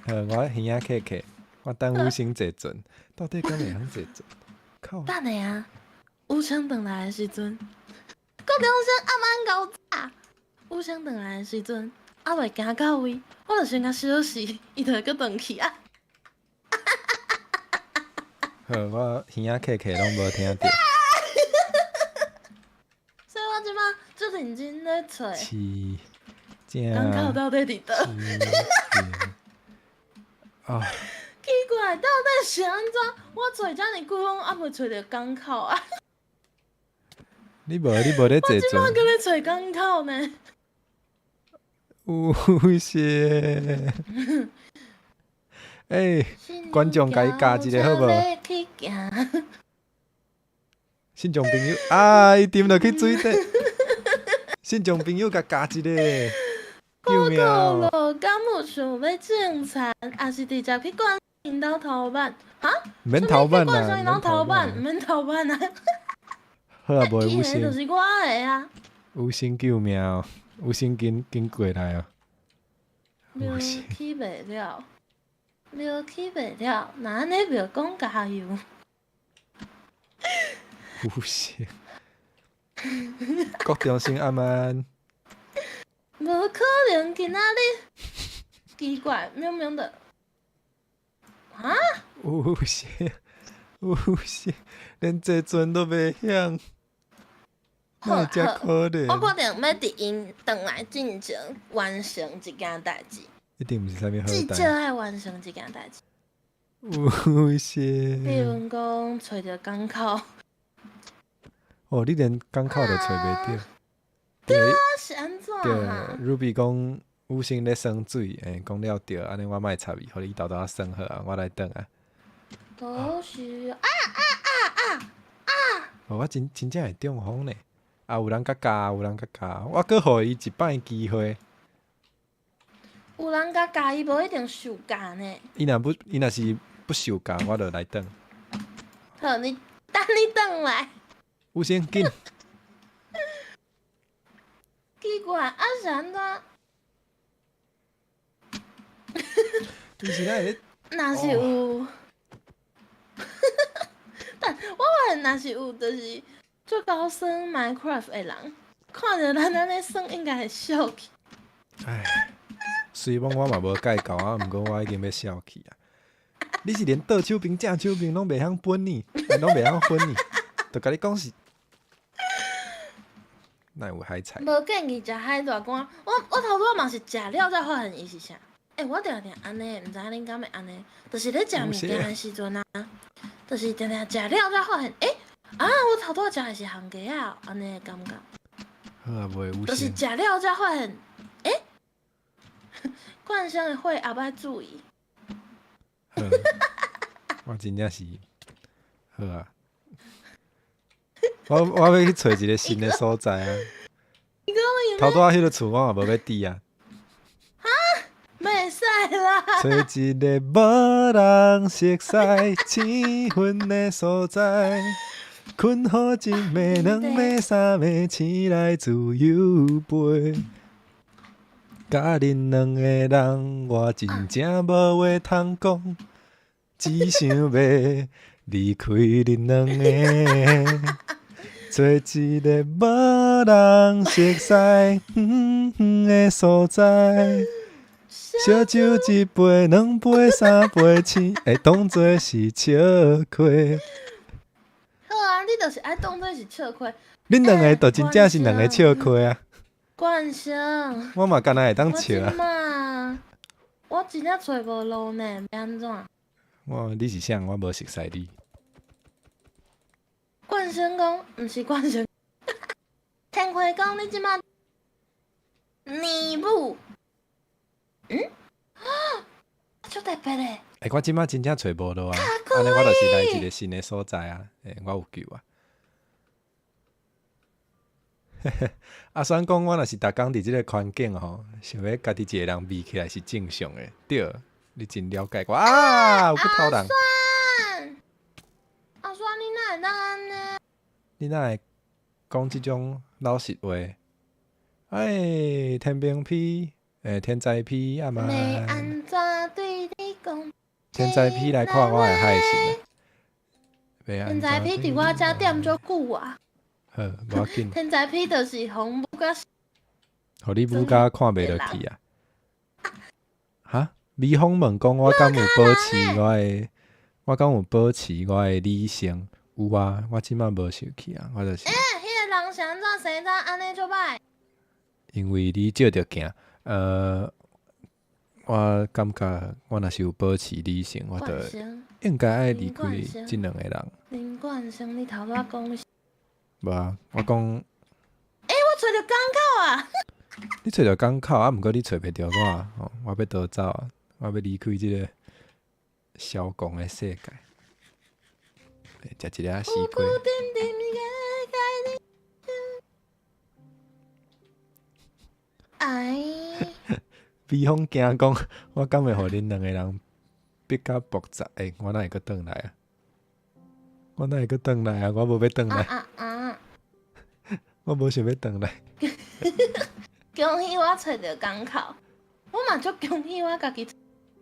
我耳仔客，我等有心坐船，到底敢会晓坐船？靠！等下啊，乌生转来的时阵，国中生暗暗搞早。乌生转来的时阵，还袂行到位，我就先甲小息，伊就会搁转去啊。好，我耳仔客拢无听着。所以我即马足认真咧找。是，正。港口到底伫倒？啊！奇怪，到底是安怎？我找遮尔久，拢还袂找着港口啊！你无咧坐我即摆船？搁咧找港口呢。有些。观众甲伊加一个好无？信众朋友啊，伊沉落去水底。信众朋友甲加一个。救命！我敢有想要种田，还是直接去灌因兜头版？哈？免头版灌啦，因兜头版，毋免头版啊！好啊，无有伊个就心，是我个啊！有心救命哦，有心紧过来哦。庙起袂了，庙起袂了，那安尼庙讲加油。有心。国中生阿曼。无可能，今仔日奇怪，喵喵的。啊？有些有些，连坐船都袂晓，好啦哪会遮可我决怜？定要伫因转来进前完成一件代志，一定毋是啥物好至少代。爱完成一件代志。有些，比如讲，找着港口，哦，你连港口都找袂着。那是安怎对哈？ ，Ruby 讲有生咧耍水，讲了对，安尼我莫插伊，互你豆豆仔耍好啊，我来转啊。都是哦，我真正会中风呢。啊，有人甲教，有人甲教，我搁互伊一摆机会。有人甲教伊无一定受教呢。伊若是不受教，我就来转。好，等你转来。有先紧，奇怪，啊是安怎？伊是哪会咧？若是有，但我发现若是有，就是最高算 Minecraft 的人，看着咱安尼算，应该会笑去。唉，虽然我嘛无介教啊，毋过我已经要笑去啊。你是连倒手兵、正手兵拢袂晓分呢，拢袂晓分呢，就甲你讲是，哪有海菜？无建议食海大干，我头拄嘛是食了才发现伊是啥。我定定安尼，毋知恁敢会安尼，就是咧食物件的时阵啊，就是定定食了才发现，我头拄食的是烘鸡啊，安尼的感觉，好啊，袂有就是先。食了才发现，冠生的血后摆注意。好，我真正是好啊。我要去找一个新的所在啊。你讲伊头拄仔迄个厝我也无要伫啊。袂使啦，找一个无人熟悉、青云的所在，困好一暝、两暝、三暝，醒来自由飞。甲恁两个人，我真正无话通讲，只想要离开恁两个，找一个无人熟悉、远远的所在。烧酒一杯、两杯、三杯，请会当作是笑亏。好啊，你就是爱当做是笑亏。恁两个就真正是两个笑亏啊！冠生，我嘛敢若会当我即笑啊！马我真正找无路呢，要安怎？你是啥？我无熟悉你。冠生讲，毋是冠生。天魁讲你即马你不，足特别嘞。我即摆真正找无路啊！安尼我就是来一个新的所在啊！我有救啊！啊，虽然讲我若是逐工伫即个环境吼，想要家己一个人眯起来是正常的，对，你真了解我啊！有骨头人，阿酸，你哪会当安尼？你哪会讲即种老实话？天兵批，天灾批啊嘛！要安怎对你讲？天灾批来看我的海信啊！天灾批伫我遮踮足久啊！好，无要紧，天灾批就是红母甲互你母甲看袂落去啊！哈？美凤问讲我敢有保持我敢有保持我的理性？有啊，我即摆无生气啊，我就是迄个人是安怎生得安尼就歹？因为你照着行，我感觉我若是有保持理性，我就冠生，应该爱离开即两个人。林冠生，你头拄仔讲的是？无啊，我讲我找着港口啊！你找着港口啊，毋过你找袂着我啊，我要倒走啊，我要离开即个小公的世界。食一粒西瓜，哎，比方惊讲，我敢会互恁两个人逼甲复杂？我哪会阁转来啊？我哪会阁转来啊？我无要转来，我无想要转来。恭喜我找着港口，我嘛足恭喜我家己找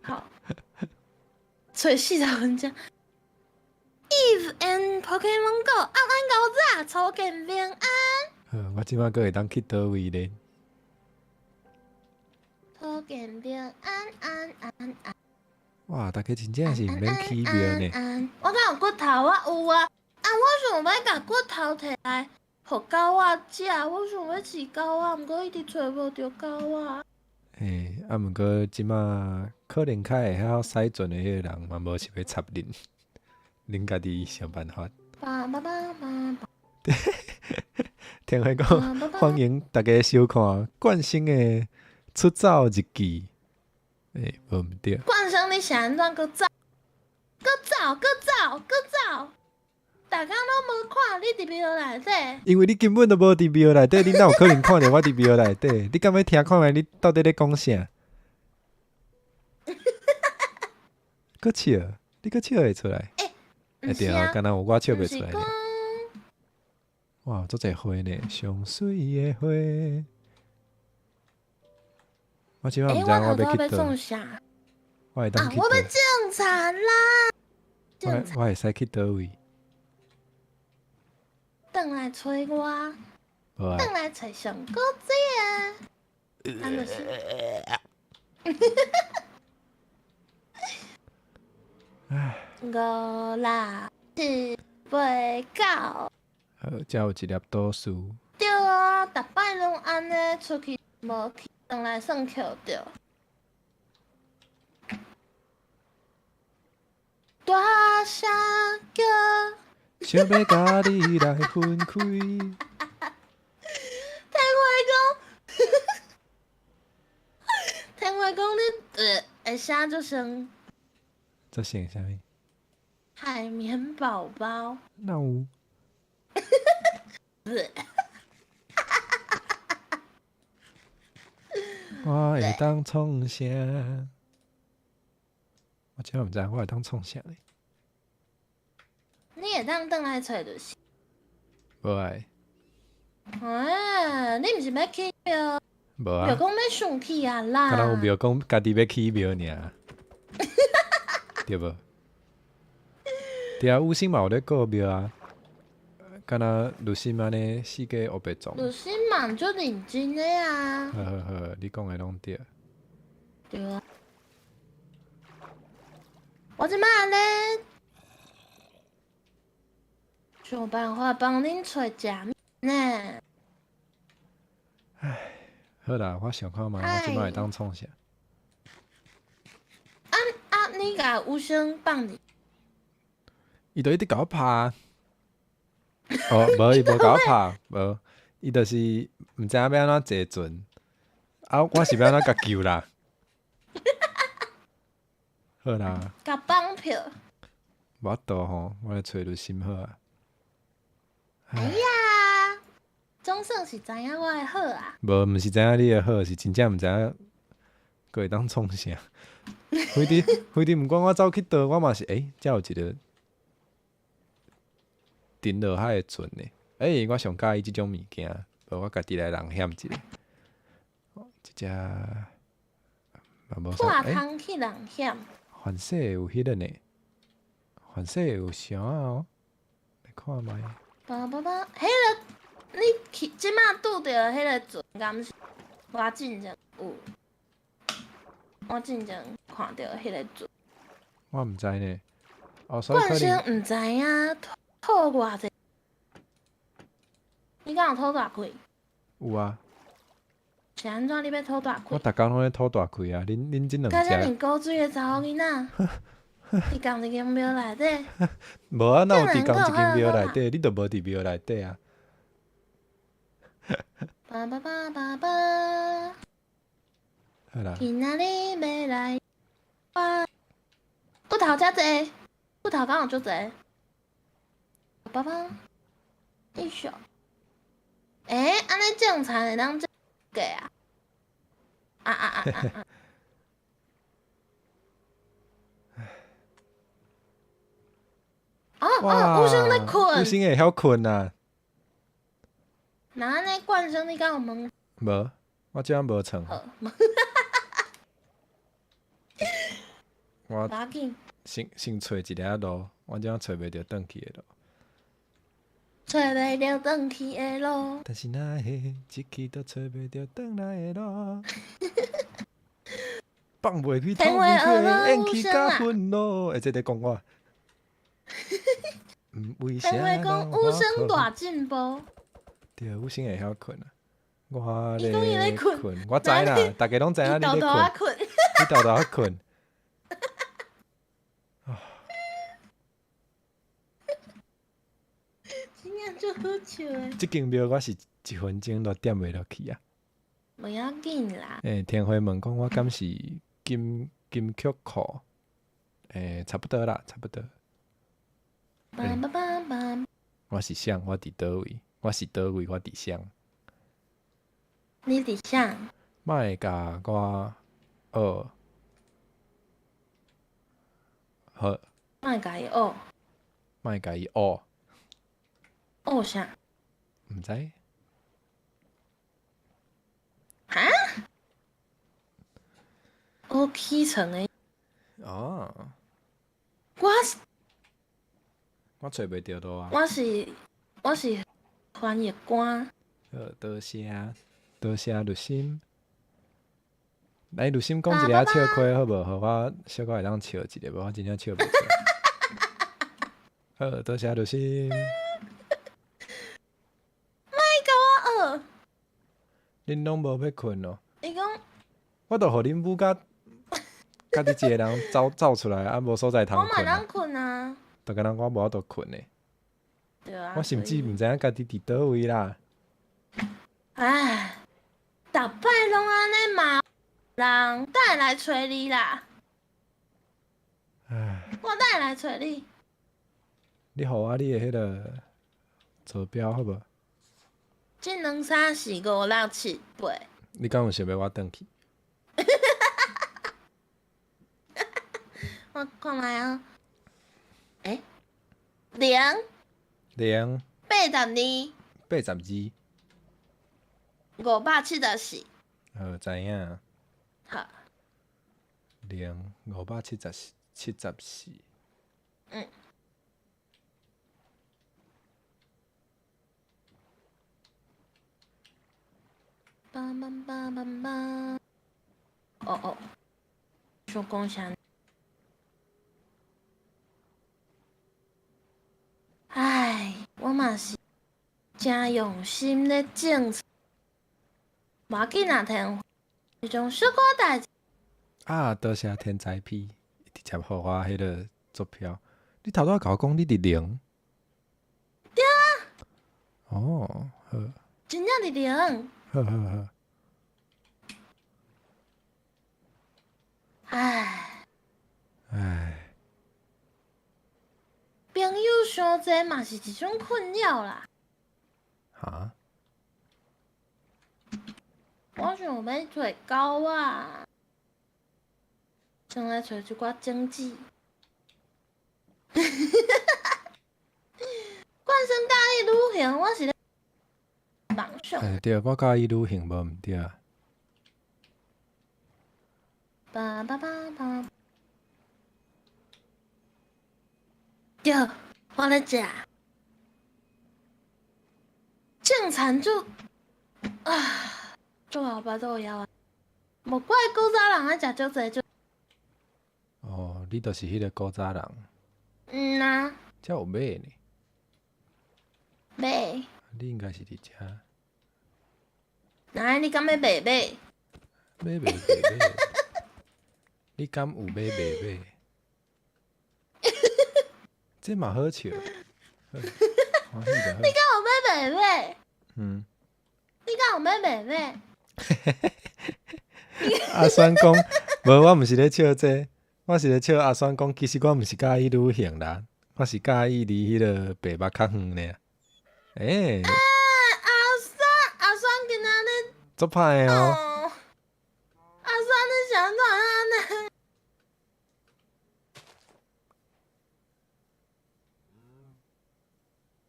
港口，找40分钟。Eve and Pokemon Go 暗暗狗仔初见平安。我即摆阁会当去倒位咧？初见着安安安安。哇，大家真正是毋免起庙呢。我敢有骨头，我有啊。我想要甲骨头摕来，互狗仔食。我想要饲狗仔，毋过一直找无着狗仔。毋过即马可能较会晓使船的迄个人嘛，无想要插恁，恁家己想办法。听话讲，欢迎大家收看《冠生的出走日记》。无毋对。冠生，你是安怎搁走？大家拢无看你伫庙内底。因为你根本都无伫庙内底，你哪有可能看到我伫庙内底？你敢要听看觅你到底咧讲啥？搁笑，你搁笑会出来？对啊，敢若有我笑袂出来呢。哇，足侪花呢，上水的花。我即摆毋知我要去倒。我会当去倒。我要种田啦！我会使去倒位？转来找我，无啊。转来找上古姐。安就是。5、6、7、8、9。好，才有一粒倒数。对啊，逐摆拢安尼出去无去，转来算扣着。大声叫，想要甲你来分开。听我讲你会写做成这写啥物？海绵宝宝。哪有？我会当创啥？我真毋知我会当创啥咧。你会当转来找就是。无爱。你毋是要去庙？无啊。庙讲要上去啊啦。敢若有庙讲家己要起庙尔。对无？对啊，有心嘛有咧顾庙啊。敢若鲁心安尼四界黑白种。鲁心嘛就认真的啊。好，你讲的拢对。对啊。我即摆咧想办法帮恁找食呢。唉，好啦，我想看觅我即摆会当创啥。你甲吴生放你。伊就一直甲我拍。无伊无甲我拍，无，伊就是毋知影要安怎坐船，我是要安怎甲救啦。好啦。甲绑票。无法度吼，我来找就心好啊。哎呀，总算是知影我的好啊。无，毋是知影你的好，是真正毋知影，佫会当创啥。非得毋管我走去倒，我嘛是才有一个沉落海的船呢。我上喜欢即种物件，无我家己来人险一个。即只嘛无啥。破空去人险。反射有迄个呢，反射有啥哦？来看觅。迄个你去即马拄着迄个船，敢是？我进前有，我进前看到迄个船。我毋知呢。所以可能。冠生毋知影吐偌济。你敢有吐大气？有啊。是安怎你要吐大气？我逐工拢咧吐大气啊！恁即两只。甲遮尔古水的查某囡仔，伫共一间庙内底。无啊，哪有伫共一间庙内底？你都无伫庙内底啊！好啦。今仔日要来我骨头遮济，骨头敢有足济。爸爸，一宿。安尼种田会当种个啊？吴生在困。吴生会晓困啊。那安尼冠生你敢有问？无，我即摆无床。我先找一条路，我即摆找袂着转去的路。找袂着转去的路。但是若会一去都找袂着转来的路。放袂开，天透袂开，花学演起甲了无声啊愤怒。这在讲我。为啥天花讲人无声我大进步，对，有声会晓困啊。我伊讲伊咧困困，我知啦，大家拢知影你咧伊豆豆啊困，困，你豆豆啊困。真正足好笑诶，即间庙我是1分钟都点袂落去啊。无要紧啦，天花问讲我敢是金曲库？差不多啦，差不多。梆梆梆梆，我是谁？我伫倒位？我是倒位？我伫谁？你伫啥？莫甲我学，好，莫甲伊学，莫甲伊学，学啥？毋知。哈？学起床诶，哦，我是我找袂着倒啊。我是翻译官，多谢入心。来，入心讲一个笑亏好无？互我小可会当笑一个，无我真正笑袂出来。好，多谢入心。莫甲我学。恁拢无要困哦，伊讲我著互恁母甲你一个人走出来，啊无所在通我嘛困啊通。困啊，逐个人我无法度困诶，对啊。我甚至所以毋知影家己伫倒位啦。唉，逐摆拢安尼骂人，等下来找你啦，唉，我等下来找你。你互我你诶迄个坐标好无？1、2、3、4、5、6、7、8，你敢有想要我转去？我看卖啊。0、 0、 82、 82， 574。好知影。好， 0、574。嗯。梆梆梆梆梆。哦，想讲啥？唉，我嘛是真用心咧种，无要紧啊，天，一种小可代志。啊，多谢天才 P， 直接互我迄个坐标。你头拄甲我讲你伫0。对啊。哦，好，真正伫0。好好好。唉，朋友伤济嘛是一种困扰啦。哈？我想要找狗啊，想来找一寡经济。关心家己旅行，我是咧梦想。对，我介意旅行无毋对啊。叭叭叭叭。对，我咧食。正餐就做后巴肚枵啊！无怪古早人爱食足济哦，你就是迄个古早人，啊，遮有马呢。马。你应该是伫遮。哪你敢要卖马？马袂卖马，你敢有马卖马？这嘛好笑，好欢喜就好。你敢有要卖马？嗯，你敢有要卖马？阿酸讲，无我毋是咧笑这，我是咧笑阿酸讲，其实我毋是介意旅行啦，我是介意离迄个白目较远呢。阿酸今仔日足歹哦。阿酸你想怎样呢？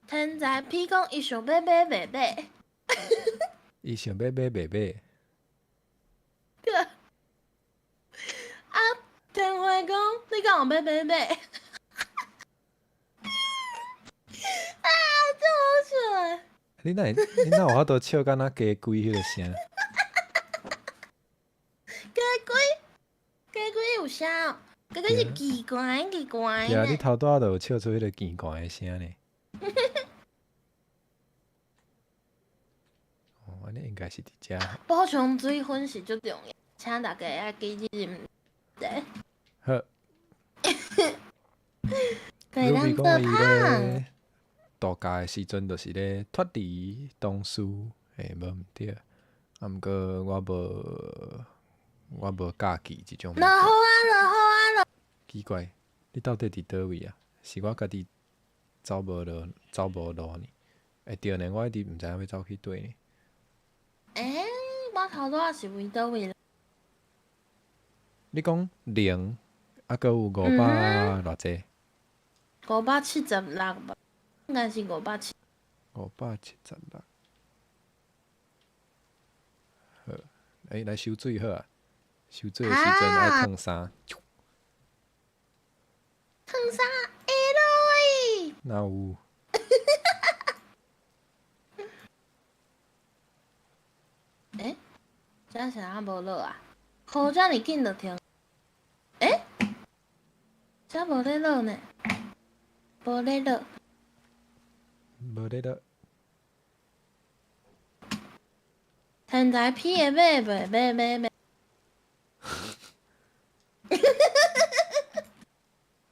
天才屁讲伊想要买马马。伊想要买马马，啊，天花讲你敢有要买马？啊，真好笑诶！你哪有法度笑敢若鸡龟迄个声？鸡龟，有声哦，这个是奇怪奇怪对啊，你呢。头拄仔就有笑出迄个奇怪的声呢。哦，安尼应该是伫遮吼。补充水分是最重要，请大家要记住饮者。好对，Ruby 咱做讲伊胖，咧度假的时阵，就是咧脱离同事，嘿，无毋对。啊，毋过我无假期即种物就好件。啊，就好啊，奇怪，你到底伫倒位啊？是我家己走无路呢？会对呢，我一直毋知影要走去对呢。诶，我头拄仔是为倒位啦？你讲零，啊，搁有500偌济576吧，应该是576。 ，576。好，来收水好啊！收水的时阵爱啊，烫衫，烫啥？会落哪有？去。诶，这是哪无落啊？雨遮尔紧就停。诶，这无咧落呢，无咧落。无咧落。现在批的买。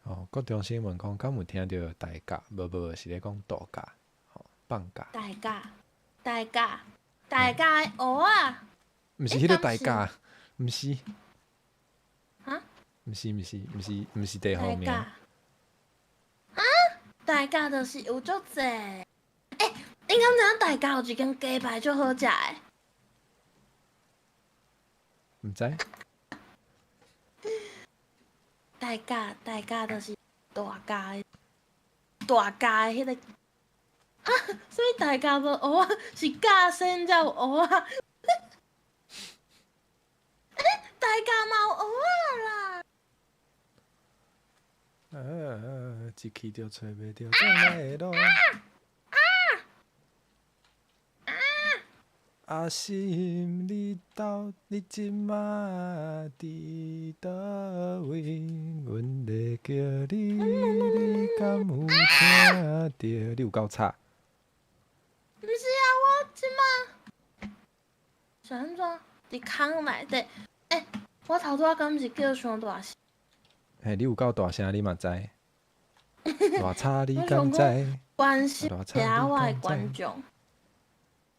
哦，国中新闻讲，敢有听到大假？无，是咧讲度假，吼，放假。大家的蚵啊！毋是迄个大假，毋是，啊？毋是第号名。大家啊？大家就是有足济。诶，你敢知影大家有一间鸡排足好食诶？毋知？大家就是大家的迄个啊，所以大家无蚵啊，是假身才有蚵啊。大家嘛有蚵啊啦。一去就找袂着转来的路。啊心你即马伫倒位？阮咧叫你，你敢有听着？你有够吵！毋是啊，我即马是安怎？伫空内底。诶，我头拄仔敢是叫伤大声？嘿，你有够大声，你嘛知？偌吵你敢知？关心偌吵遮我的你敢知？观众。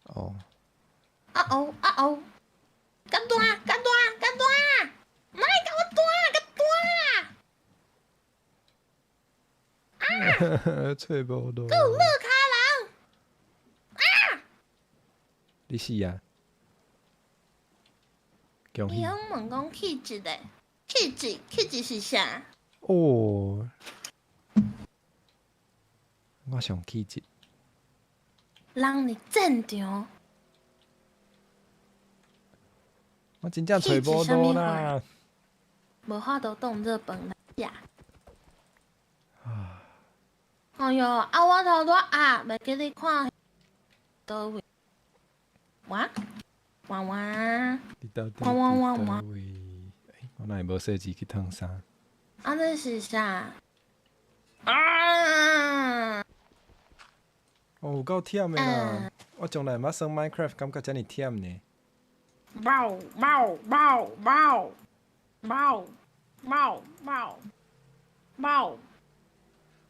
哦，啊哦，较大，莫甲我大，找无路。有落卡人。你死啊！恭喜！伊拢问讲气质的，气质是啥？哦，我上气质。人伫战场，我真正找无路啦！无法度当做饭来食。哎哟，啊我头拄啊，袂记你看倒位。哇，你到底哇伫倒位？我哪会无设计去烫衫？啊这是啥？啊！哦，有够忝的啦！我从来毋捌耍 Minecraft，感觉遮尔忝呢。猫，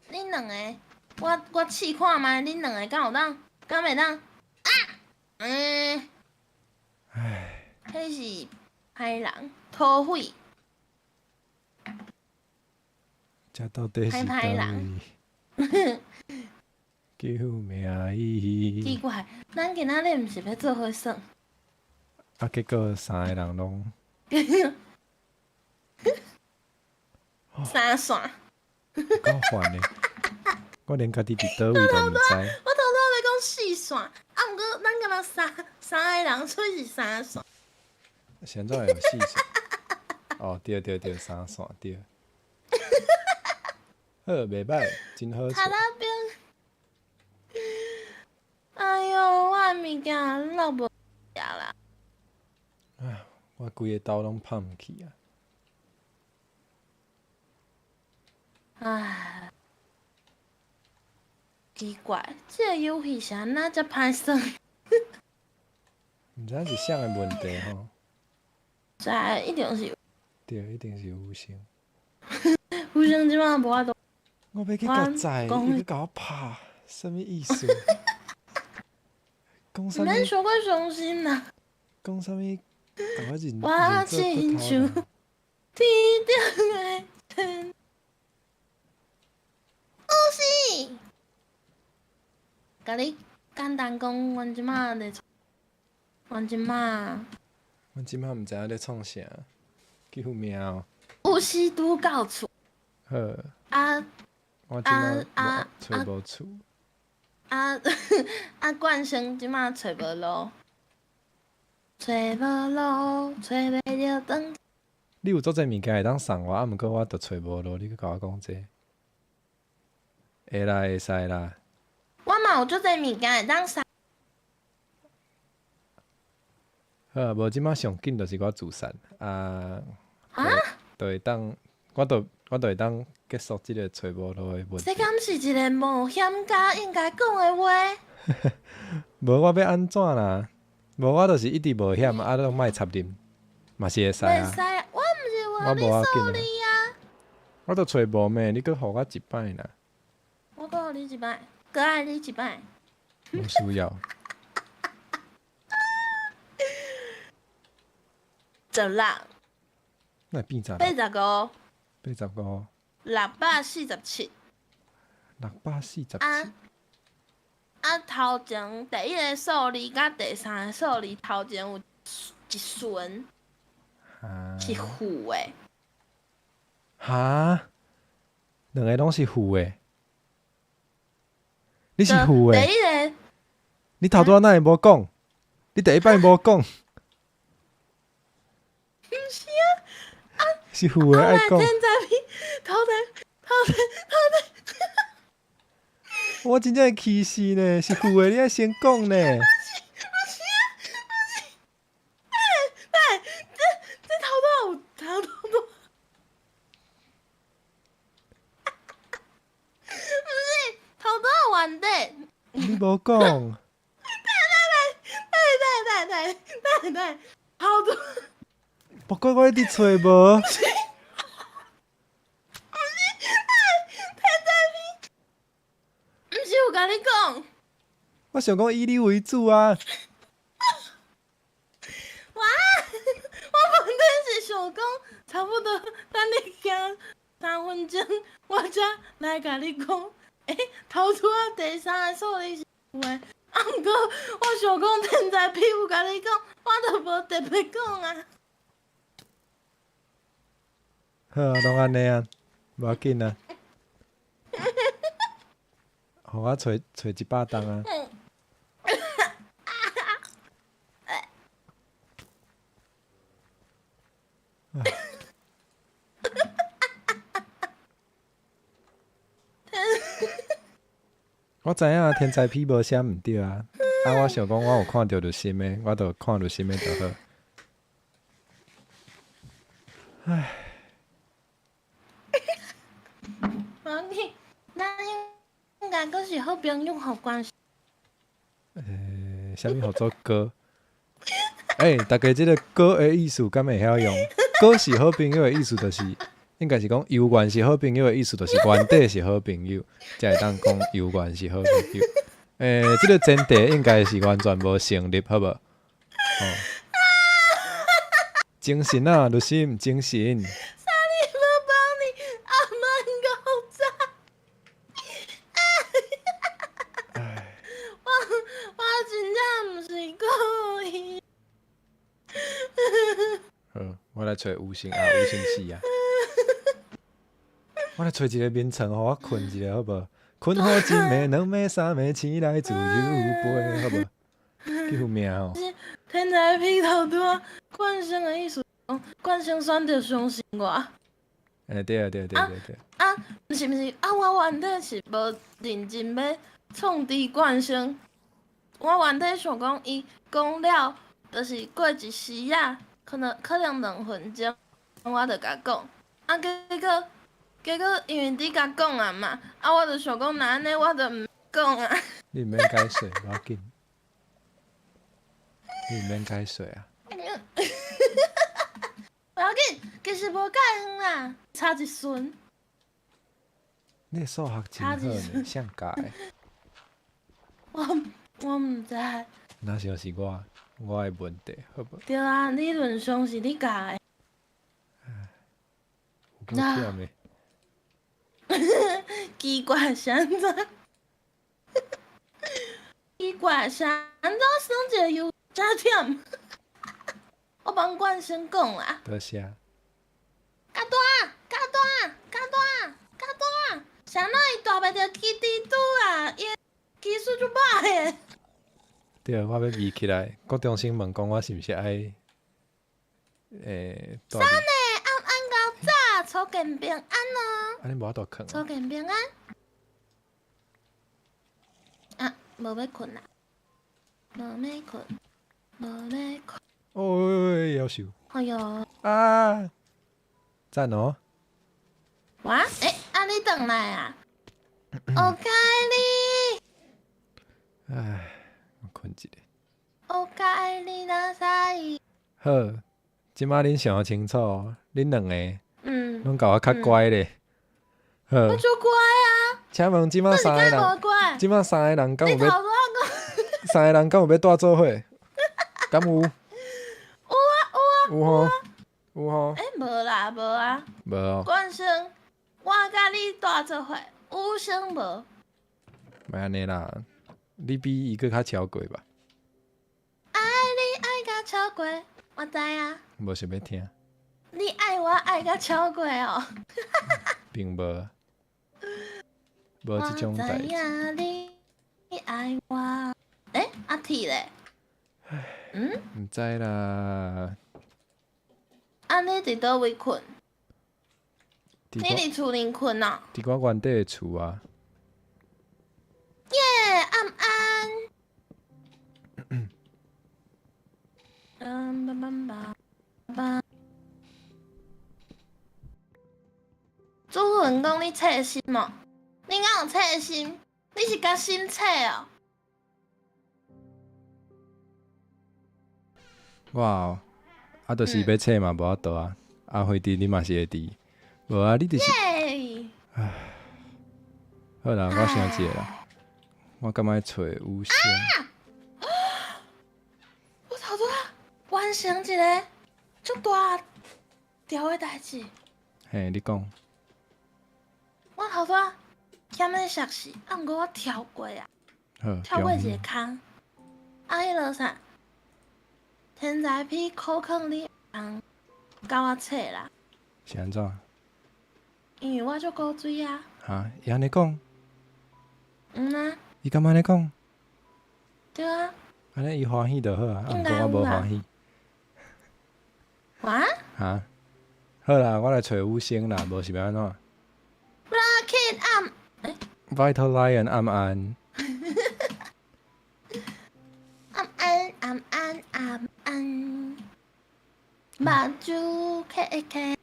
恁两个，我试看觅，恁两个敢有当？敢袂当？啊！唉，迄是歹人，土匪。这到底是倒歹位？救命奇伊！怪，咱今仔日毋是要做伙耍？啊，结果3个人拢三线。够烦的。我连家己伫倒位都毋知。我头拄要讲四线，啊，毋过咱敢若三个人，所以是三线。现在有4线。哦，对，3线对。好，袂歹，真好他找。那边，哎哟，我的物件落无食啦。我规个兜拢放毋去啊！唉，奇怪，这个游戏是安那遮歹算？毋知影是啥个问题吼？在一定是对，一定是有先。有生即马无法度。我要去甲载，讲伊去甲我拍，什物意思？讲啥物？免伤过伤心啦。讲啥物？甲我认我认做骨头亲像人。天顶的天，有死！甲你简单讲，阮即马咧，阮即马我即摆毋知影咧创啥，救命哦！有时拄到厝，好，啊我即摆啊找无厝。啊啊！冠生即马找无路，找无路，找袂着转。你有做这物件会当送我，啊，毋过我着找无路，你去甲我讲这。会啦，会使啦。我嘛有做这物件会当送。好啊，无即摆上紧着是我自杀啊，啊？就会当，我就会当结束即个找无路的问题。这敢是一个冒险家应该讲的话？无我要安怎啦？无我就是一直冒险，啊，都莫插啉，嘛是会使啊。袂使，我毋是我话你无要紧啊受你啊！我都找无咩，你搁互我一摆啦，我讲你一摆，搁爱你一摆。无需要。十六、那变咋？八十五、 85、 647。 647。头前第一个数字甲第三个数字头前有一顺啊是负的，哈，两个拢是负的。你是负的，第一个你头拄仔哪会无讲？你第一摆无讲，是是负的爱讲。天在比头前，我真正会气死呢，是负的，你爱先讲呢。这头有头多，不是头多完的。你无讲，对，头多。不过我一直找无。毋是有甲你讲，我想讲以你为主啊。我本来是想讲差不多，等你行3分钟，我才来甲你讲。头拄仔第三个数字是有诶，毋过我想讲天才屁有甲你讲，我就无特别讲啊。好啊，拢安尼啊，无要紧啊。互我找100档啊。我知影天才批无啥毋对啊，我想讲我有看到就新的，我就看到新的就好。唉，无要紧，咱应该阁是好朋友，好关系。啥物合作歌？大家即个歌的意思敢会晓用？歌是好朋友的意思，就是应该是讲有缘是好朋友的意思，就是原底是好朋友，才会当讲有缘是好朋友。即个前提应该是完全无成立，好无？精神啊，就是毋精神。你无帮你阿曼搞砸。我真正毋是故意。好，我来找吴姓氏啊。我来找一个眠床，互我困一下，好无？困好一暝、2暝、3暝，醒来自由飞，好无？救命哦！天才劈头拄仔冠生的意思，冠生选着相信我。对啊，毋是我原底是无认真要创治冠生，我原底想讲伊讲了，就是过一时可能2分钟，我就甲讲，结结果因为你甲讲啊嘛，啊我就想讲，那安尼我就毋讲啊。你毋免解水，无要紧。你毋免解水啊。不要紧，其实无介远啦，差一瞬。你的数学真好呢，谁教的？我毋知。那就是我的问题，好无？对啊，理论上是你教的。有够忝的。奇怪是安怎？奇怪是安怎算一个有真忝？我帮冠生讲啦。多谢。加大，加大，加大，加大！谁哪会大袂着基地拄啊？伊技术就歹诶。对，我要围起来。国中生问讲，我是毋是爱啥呢？暗到早，初见平安哦。安尼无法度囥。初见平安。啊，无要困啦，无要困，无要困。哦，夭寿。哎哟，啊！赞哦。哇，你转来啊？おかえり。唉，我困一下。おかえりなさい。好，即摆恁想清楚，恁两个嗯，拢甲我较乖咧。好，我就乖啊。请问即摆你敢三个人，无乖？即摆三个人敢有要你头拄仔讲。三个人敢有要带做伙？敢有？有吼，有吼，无啦，无啊。无哦，冠生，我甲你大做伙，有生无？袂安尼啦，你比伊个较超过吧？爱你爱甲超过，我知啊。无想要听，你爱我爱甲超过哦。并无，无我即种代知志。影你爱我。阿 T 咧？毋知啦，安尼伫倒位困？伫我你伫厝里困哦？伫我原底的厝啊，耶，暗安。朱文讲你册心哦？你敢有册心？你是甲心册哦？我哦，啊，就是要册嘛，无法度啊。啊，辉弟你嘛是会伫，无啊，你就是耶！好啦，我想一个啦，我感觉找有声。我头拄仔完成一个足大条的代志。嘿，你讲，我头拄仔欠咧熟识，啊，毋过我跳过啊，好，跳过一中个坑。啊，迄落啥？天才批口坑你教我册啦，是安怎？因为我足古锥啊。哈，伊安尼讲，啊，伊敢安尼讲？对啊。安尼伊欢喜就好啊，啊，毋应该过我无有啦欢喜。哇哈，好啦，我来找有声啦，无是要安怎 ，Rocket 暗？Vital Lion 暗暗，暗安，目睭K，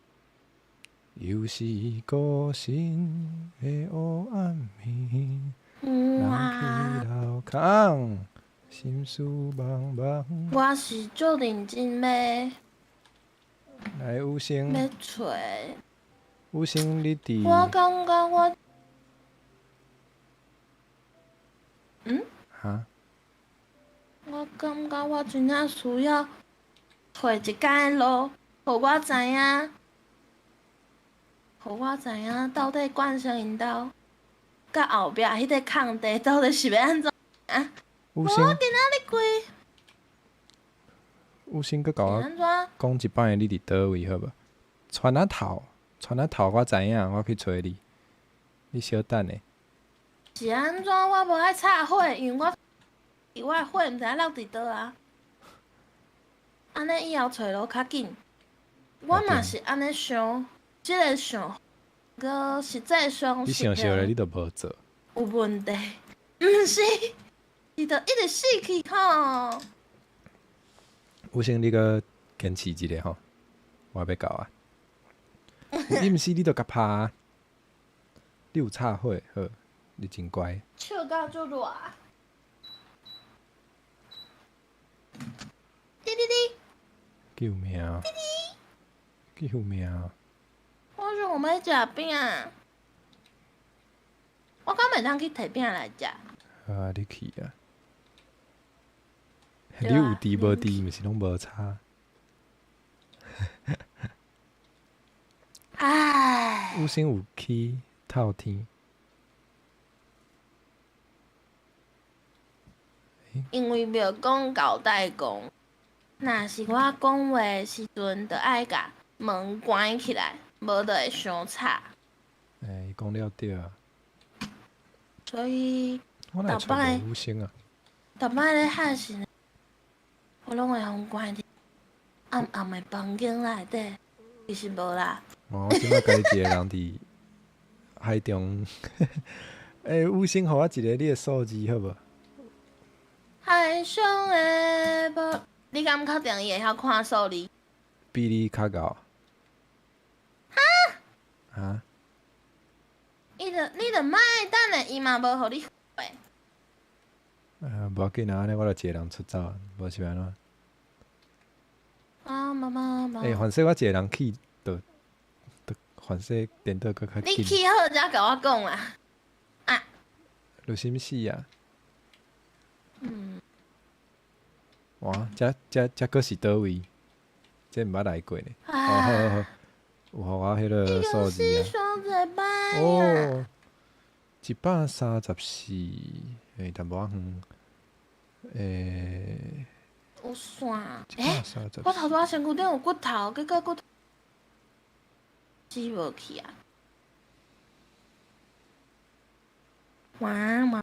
又是孤身的黑暗暝，人哇去楼空，心事茫茫。我是足认真来，有要声，找。有声，你伫我感觉我，哈？我感觉我真正需要找一间路，互我知影，到底冠生因兜，甲后壁迄个空地到底是要安怎啊？我有声，今仔日规有声，佮甲我是安怎？讲一摆你伫倒位好无？传啊头，我知影，我去找你。你小等下。是安怎？我无爱插火，因为我的火毋知落伫倒啊。安尼以后找路较紧。我嘛是安尼想，即个想，个实际上你是想想咧，你都无做。有问题，毋是，是着一直死去吼。有声，你搁坚持一下吼，我要到啊。你毋是你都甲拍，你有插火，好，你真乖。笑到就热。滴滴滴！救命！救命！我想我要食饼，我敢袂当去摕饼来食。啊，你去啊！对啊你有滴无滴，毋是拢无差。唉，有星有起透天，因为庙公交代讲，若是我讲话的时阵，就爱甲门关起来，无就会伤吵。伊讲了对啊。所以我来找无有星啊。逐摆咧喊时，我拢会互关伫暗暗的房间内底。其实无啦。我即摆家己一个人伫海中，有星，互我一个你的数字好无？海上的无，你敢确定伊会晓看数字？比你较高。啊？你着莫等下，伊嘛无互你回。无要紧啊，安尼我就一个人出走，无是安怎？啊，妈。反正我一个人去，就反正电脑搁较你紧。去好才甲我讲啊！啊，有啥物事啊？嗯，哇，这搁是倒位？这毋捌来过呢。好，有互我迄个数字啊。双嘴巴呀！哦，134，淡薄仔远。有线。 134。我头拄仔身躯顶有骨头，结果骨头死无去啊！哇！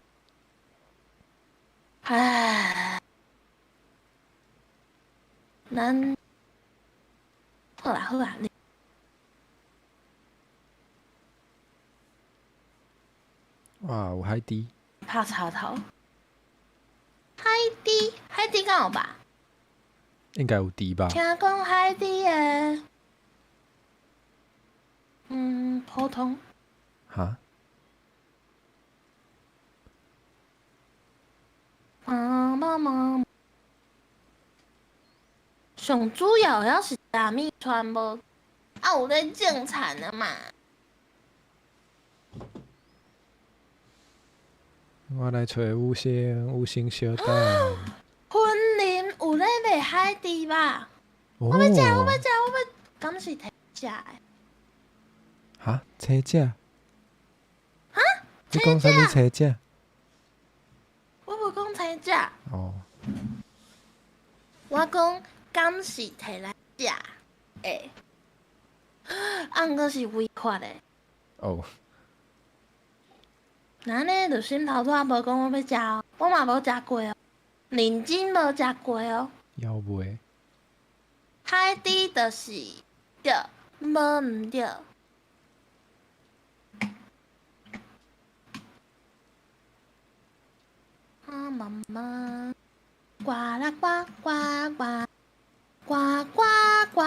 唉，咱好啦，你哇，有海底，拍插头。海底敢有吧？应该有猪吧？听讲海底的，普通。哈？上主要要是大米传无，有咧种田的嘛。我来找五星小蛋。昆林有咧卖海底吧？我我要，敢是摕食的？哈？车架？哈？你讲啥物车架？我无讲青食，哦，我讲敢是摕来食的，毋过是违法的。哦，那呢，就心头拄仔无讲我要食哦，我嘛无食过哦，认真无食过哦。要袂？海底就是对，无毋对。啊妈妈，呱啦呱呱呱，呱呱呱，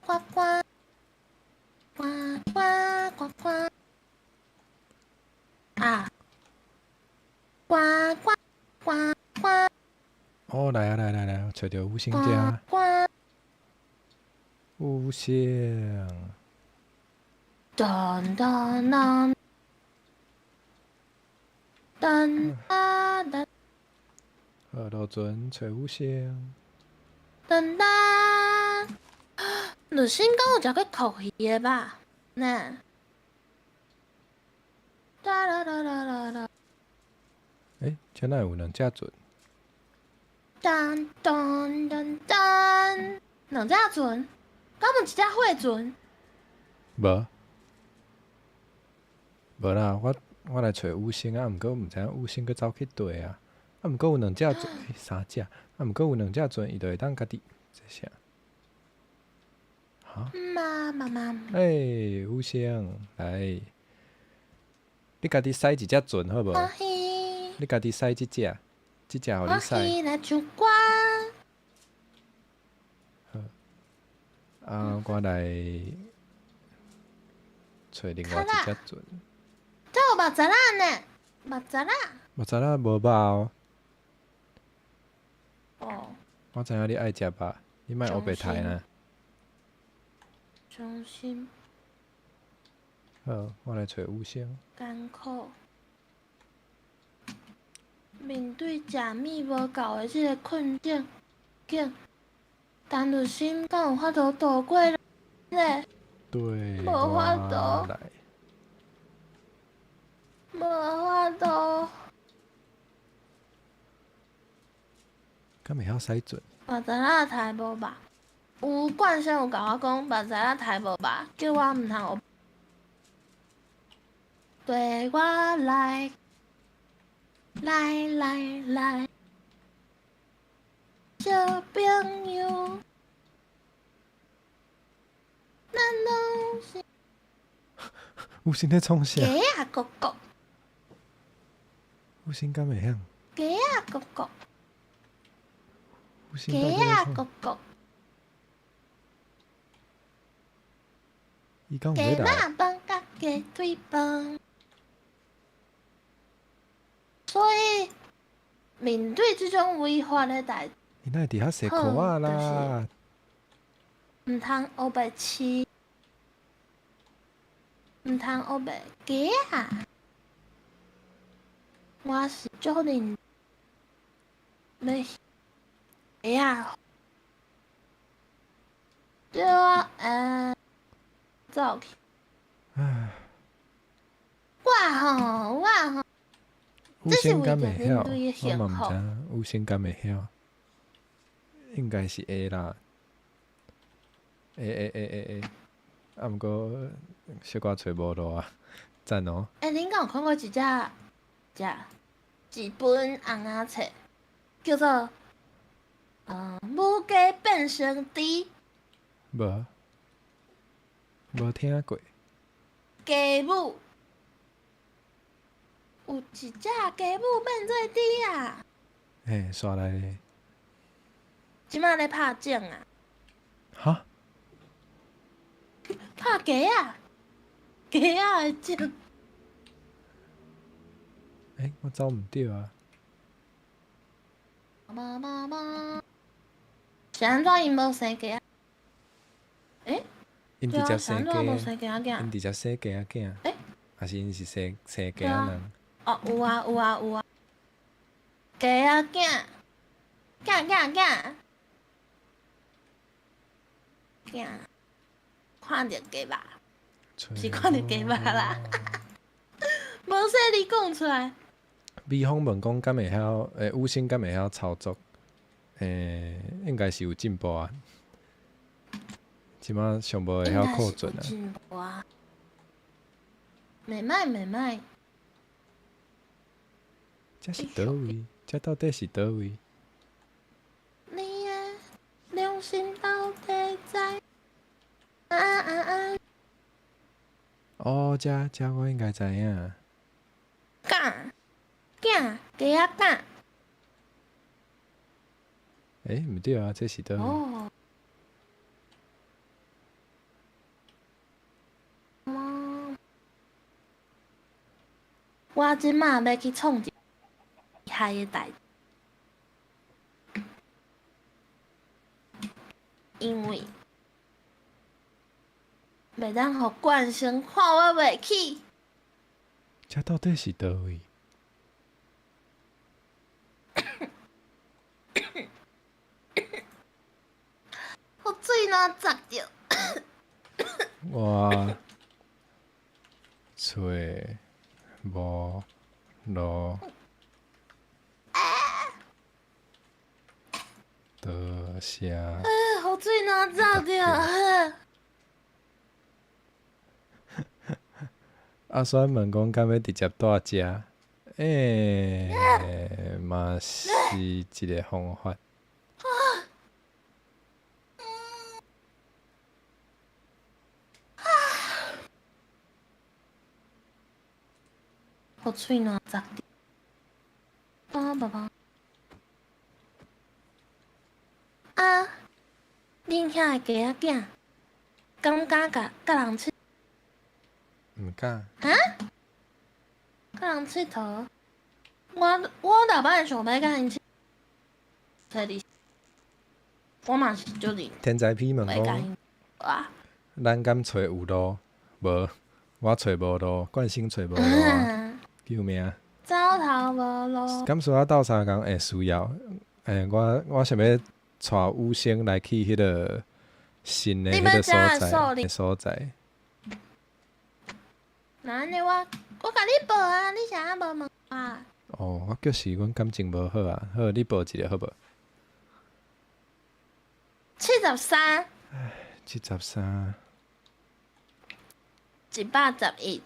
呱呱，呱呱呱呱，啊，呱呱呱呱哦，来，我找着五星呱家。呱，五星。噔噔噔。噔噔噔好，落船找五星。噔噔，你先讲有食过烤鱼的吧？呢？哒啦啦啦啦啦，这哪有两只船？噔噔噔噔，两只船，敢有一只火船？无啦，我来找五星啊，毋过毋知影五星佫走去佗啊。毋过有两只船，三只，毋过有两只船，伊就会当家己这啥？哈？妈，五星来，你家己驶一只船好无？欢喜，你家己驶即只，互你欢驶。喜来唱歌。我来找另外一只船。目屎仔呢？目屎仔。目屎仔无肉哦。哦，我知影你爱食肉，你莫黑白刣啦。伤心。好，我来找五星。艰苦。面对食物无够的即个困境，陈律师敢有法度度过呢？对，无法度我来。无法度。敢袂晓使准？目屎仔刣无肉，有冠生有甲我讲目屎仔刣无肉，叫我毋通学。对我来，来，小朋友，咱拢是五星在创啥？鸡啊哥哥，五星敢袂晓？鸡啊哥哥，五星鸡到底啊在创？哥哥，伊敢有鸡要来？肉饭甲鸡腿饭。所以面对即种违法的代志，伊哪会伫遐洗裤啊啦？毋通黑白饲，毋通黑白鸡啊！我是足认要鸡啊！对我走去。唉，我吼，五星敢这袂晓？是为着恁的幸我嘛毋福知影五星敢袂晓？应该是会啦。会，啊毋过小可找无路啊，赞哦。恁敢有看过一本红仔册，叫做母鸡变成猪，无听过。鸡母。有一只鸡母变做猪啊！嘿，刷来咧。即摆咧拍种啊，哈？拍鸡啊，鸡啊的种。我走毋对啊。妈，是安怎因无生鸡啊？因对啊，直接生是安怎无鸡，生鸡仔囝？因直接生鸡仔囝。还是因是生鸡仔人？哦，有啊，鸡仔囝，囝，看着鸡吧，是看着鸡吧啦。无说你讲出来。美方问讲敢会晓？五星敢会晓操作？应该是有进步啊。即马上无会晓扣准啊。进步啊，袂歹。这是倒位？这到底是倒位？你的良心到底在？哦，这我应该知影。囝，鸡仔囝。毋对啊，这是倒位？哦。我即马要去创一个厉害的代志，因为袂当互冠生看我袂起。这到底是倒位？我嘴若窒着。我找无路倒下。我嘴若窒着。阿栓问讲，敢要直接带食？嘛是一个方法。我嘴若窒着。爸。啊，恁遐的鸡仔囝，敢甲人饲？毋敢。啊？人佚佗。我老板想要甲因佚佗，我嘛是就认天才批问讲，袂甲因啊。咱敢找有路？无，我找无路，冠星找无路啊！救命！走头无路。敢说啊，斗相共会需要？我想要带五星来去迄个新的迄个所在。那安尼我甲你报啊，你啥无问我啊？哦，我就是阮感情无好啊。好，你报一个好无73， 73、 111，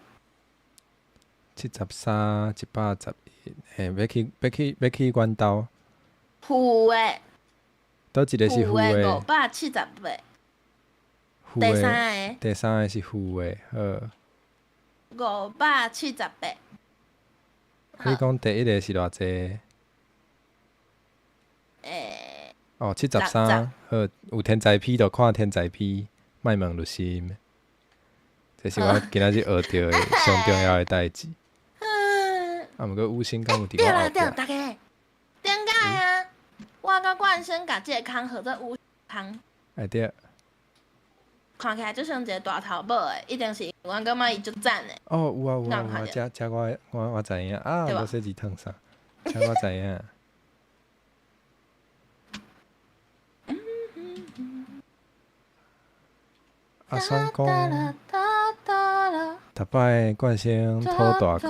73、111。要去阮兜。负的，倒一个是负的， 578，负第的，三第三个是负的。好，个578。你讲第一个是偌济？哦，73。好，有天才批就看天才批，莫问就心。这是我今仔日学到的上重要的代志。啊，毋过五星敢有伫对啦对，我后壁？大家顶解啊？我甲冠生甲这个空合做有空，哎对。看起来就像一个大头母的，一定是我感觉伊足赞的。哦，有啊有啊有啊，哪有看到遮我知影啊，对吧无说字烫啥，遮我知影。啊，算讲，逐摆冠星吐大气，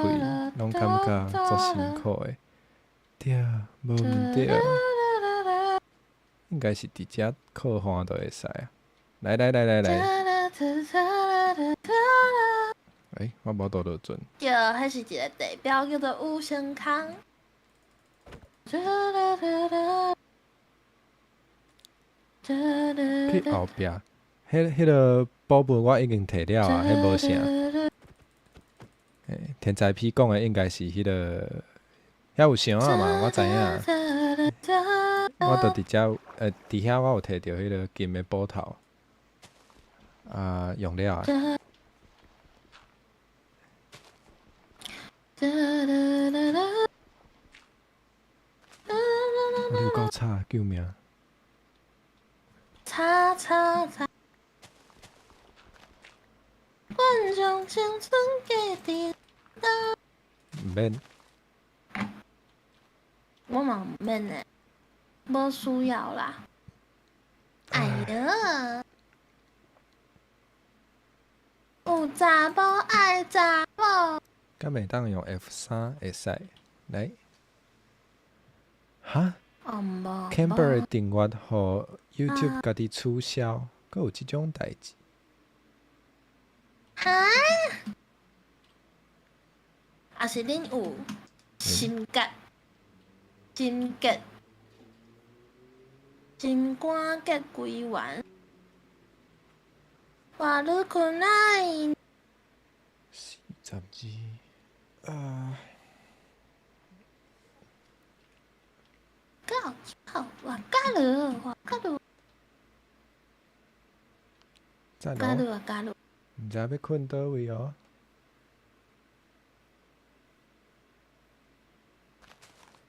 拢感觉足辛苦的。对，无毋对，应该是伫遮靠岸就会使啊。来，我无倒落准。对，迄是一个地标叫做五星空。去后壁，迄个部分我已经摕了啊，迄无啥。天才批讲的应该是迄个，遐有相啊嘛，我知影。我著伫遮，伫遐我有摕着迄个金的布头，啊，用了啊。你有够吵，救命！擦擦擦，阮将青春给你。毋免。我嘛毋免呢，无需要啦。哎呀，有查某爱查某。敢会当用 F3会使来？哈哦无。 ？Camber 的订阅互 YouTube 家己取消，阁有即种代志？哈？还是恁有心结、心结、心肝结归完，话你困来。 42，到好，我加了，我加了，赞加了，哦！我加了。毋知要困倒位哦？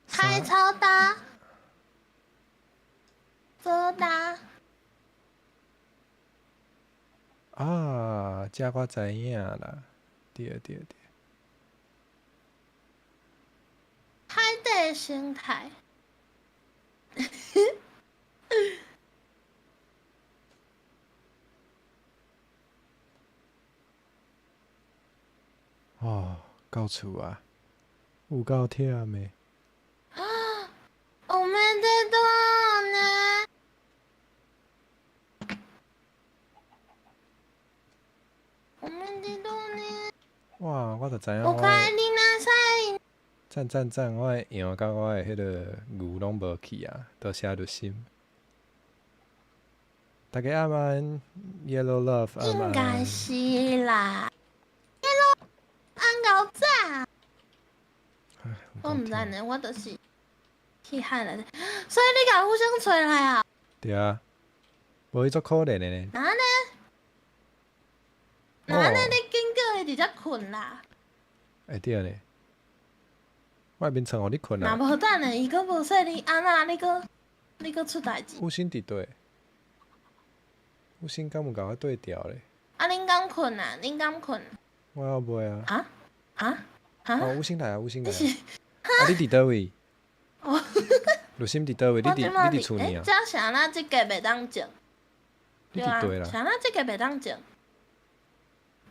海超大，多大？啊，遮我知影啦，对。海底生态。哦，到厝啊，有够忝的。我们在多呢。我们在多呢。哇，我就知影我我快你那赛。赞，我的羊甲我的迄个牛拢无去啊，都写着心。大家阿曼 Yellow Love 阿应该曼，是啦。Hello，安高炸。我毋知呢，我就是去海内底，所以你甲互相找来啊？对啊，无伊足可怜的呢。哪呢？哪呢？你经过伊直接困啦？会对咧。我面床互你困若啊。无等下伊佫无说你安那，你佫出代志。有心伫倒？有心敢有甲我对调咧？啊，恁敢困啊？恁敢困？我还袂啊。啊啊啊！哦，有心来啊，有心来啊。你是啊，你伫倒位？哦，陆心伫倒位？你我即摆伫厝呢啊？这啥咱即个袂当种？对啊，你伫对啦。啥咱即个袂当种？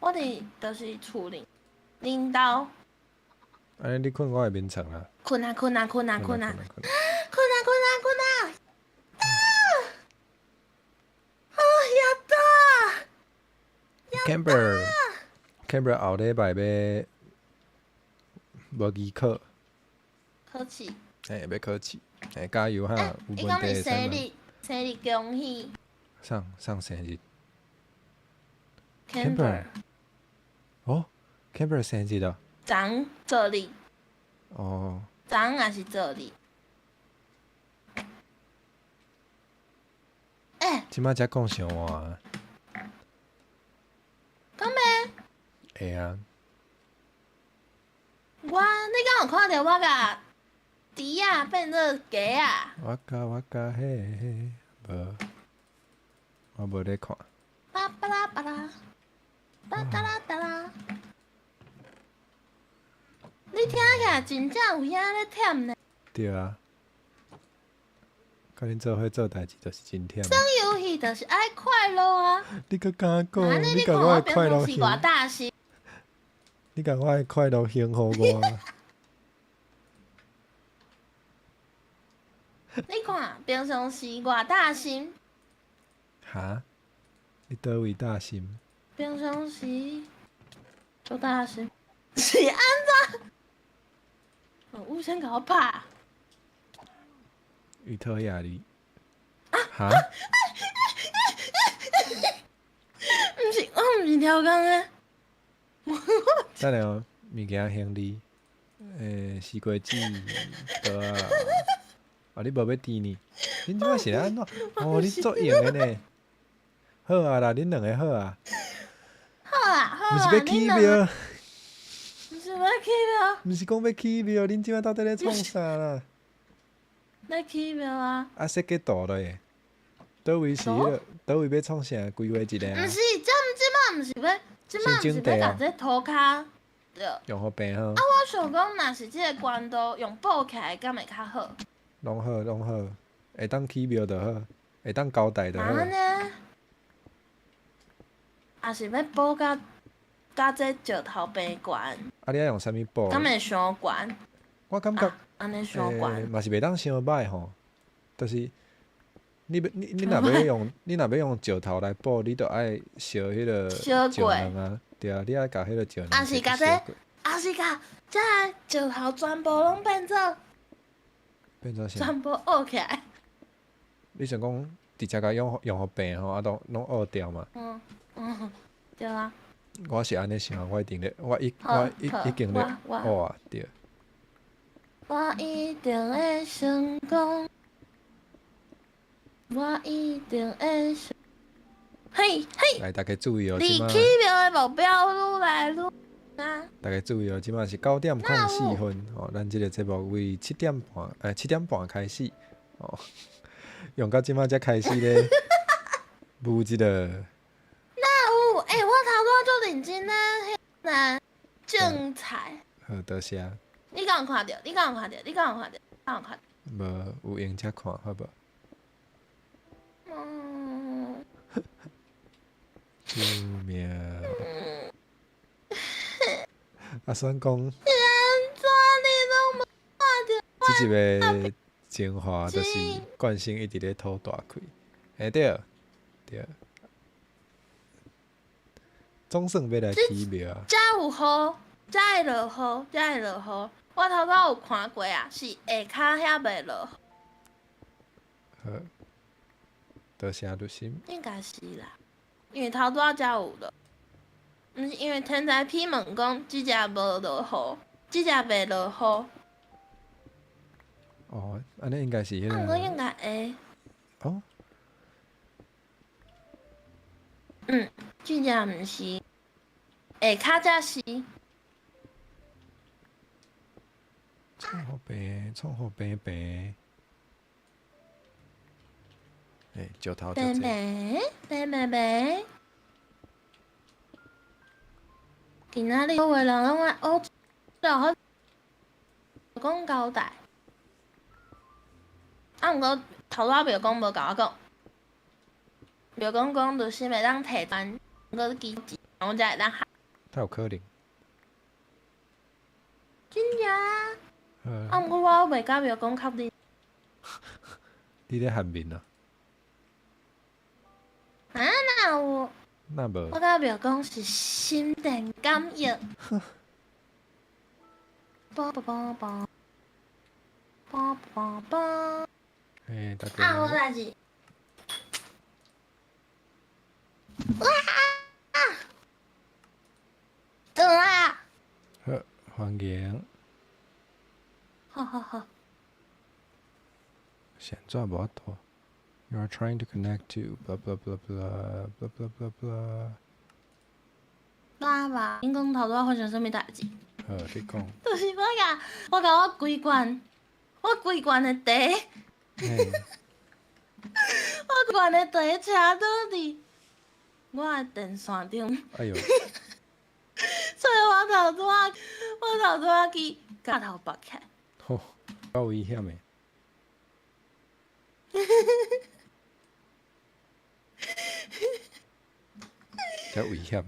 我伫就是厝里，恁兜安尼你困我的面床啦。困啊困啊困啊困啊困啊。困啊困啊困啊！啊呀哒！ Camber 后礼拜要无期考，考试。要考试，加油哈！有问伊讲是题会使问。生日恭喜上生日。 ，Camber，哦 ，Camber 生日啊？昨做哩，哦，昨也是做哩。即摆才讲伤晚。讲咩？会啊。你敢有看到我甲猪啊变做鸡啊？我甲嘿，无，我无咧看。巴巴拉巴拉，巴哒啦哒啦。你听起来真正有影咧忝呢。对啊。甲恁做伙做代志，就是真忝。玩游戏就是爱快乐啊！你搁敢讲？安尼你甲看我平我的快乐常是偌形，大心。你甲我的快乐形互我。你看平常时偌大心，哈？你倒位大心？平常时就大心，是安怎？有先甲我拍。鱼头亚里。哈？我毋是超工诶。等下哦，物件行李，西瓜子，刀啊。哦，你无要甜呢？恁即摆是咧安怎？哦，你足用诶呢。好啊啦，恁两个好啊。好啊好啊，毋是要起庙，毋是要起庙，毋是讲要起庙，恁即摆到底咧创啥啦？要起庙啊！啊，设计图咧，倒位是迄个，倒位要创啥？规划一个啊？毋是，即摆毋是要，即摆毋是要甲这涂骹，对。用好平好。我想讲，若是即个关刀用补起来，敢会较好？拢好，拢好，会当起庙就好，会当交代就好。安尼，也是要补甲这石头边悬，啊，你爱用啥物布？敢会伤悬？我感觉，安尼伤悬。嘛是袂当伤歹吼。就是你若要用，你若要用石头来补，你着爱烧迄个石卵啊，对啊，你爱甲迄个石卵。啊是甲这，啊是甲这石头全部拢变做啥？全部凹起来。你想讲直接甲用互平吼，啊都拢凹掉嘛？对啊。我是安尼想，我一定咧，我已经咧凹啊，对。我一定会成功，我一定会成。嘿嘿，来，大家注意哦，即马离起庙的目标愈来愈啊！大家注意哦，即马是9:04哦，咱即个节目为7:半开始哦，用到即马才开始咧，舞即个。那有，我头拄就认真咧，那精彩。好，多谢。你敢有看到？你敢有看到？你敢有看到？敢有看到？无，有闲才看，好无？救命！啊，算讲，即一个精华就是冠星一直咧吐大开，对，总算要来起庙啊！遮有雨，遮会落雨，遮会落雨。我头拄有看过啊，是下骹遐袂落雨。好，多谢陆心。应该是啦，因为头拄仔才有落。毋是因为天才批问讲，即只无落雨，即只袂落雨。哦，安尼应该是迄毋过个。应该会。哦。即只毋是，下骹才是。创好病，创好病病。石头白足济，白白白白。今仔日有个人拢爱学，然后讲交代。毋过头仔袂讲无甲我讲，袂讲就是袂当摕单，毋过记字，我才会当学。他有可能。真正？好，毋过我袂甲袂讲确定。你咧喊面啊？哪有？那无我甲袂讲是心电感应。啵啵啵啵，啵啵啵。大啊，无家代志。哇！倒来啊！好欢迎。好好好。现在无法度。You are trying to connect to blah blah blah blah blah blah blah blah。爸爸，恁讲头拄仔发生啥物代志？好，你讲。就是我规罐的茶，嘿，我规罐的茶车倒伫我的电线顶，哎呦，所以我头拄仔去甲头拔起来。吼，够危险诶！遮危险。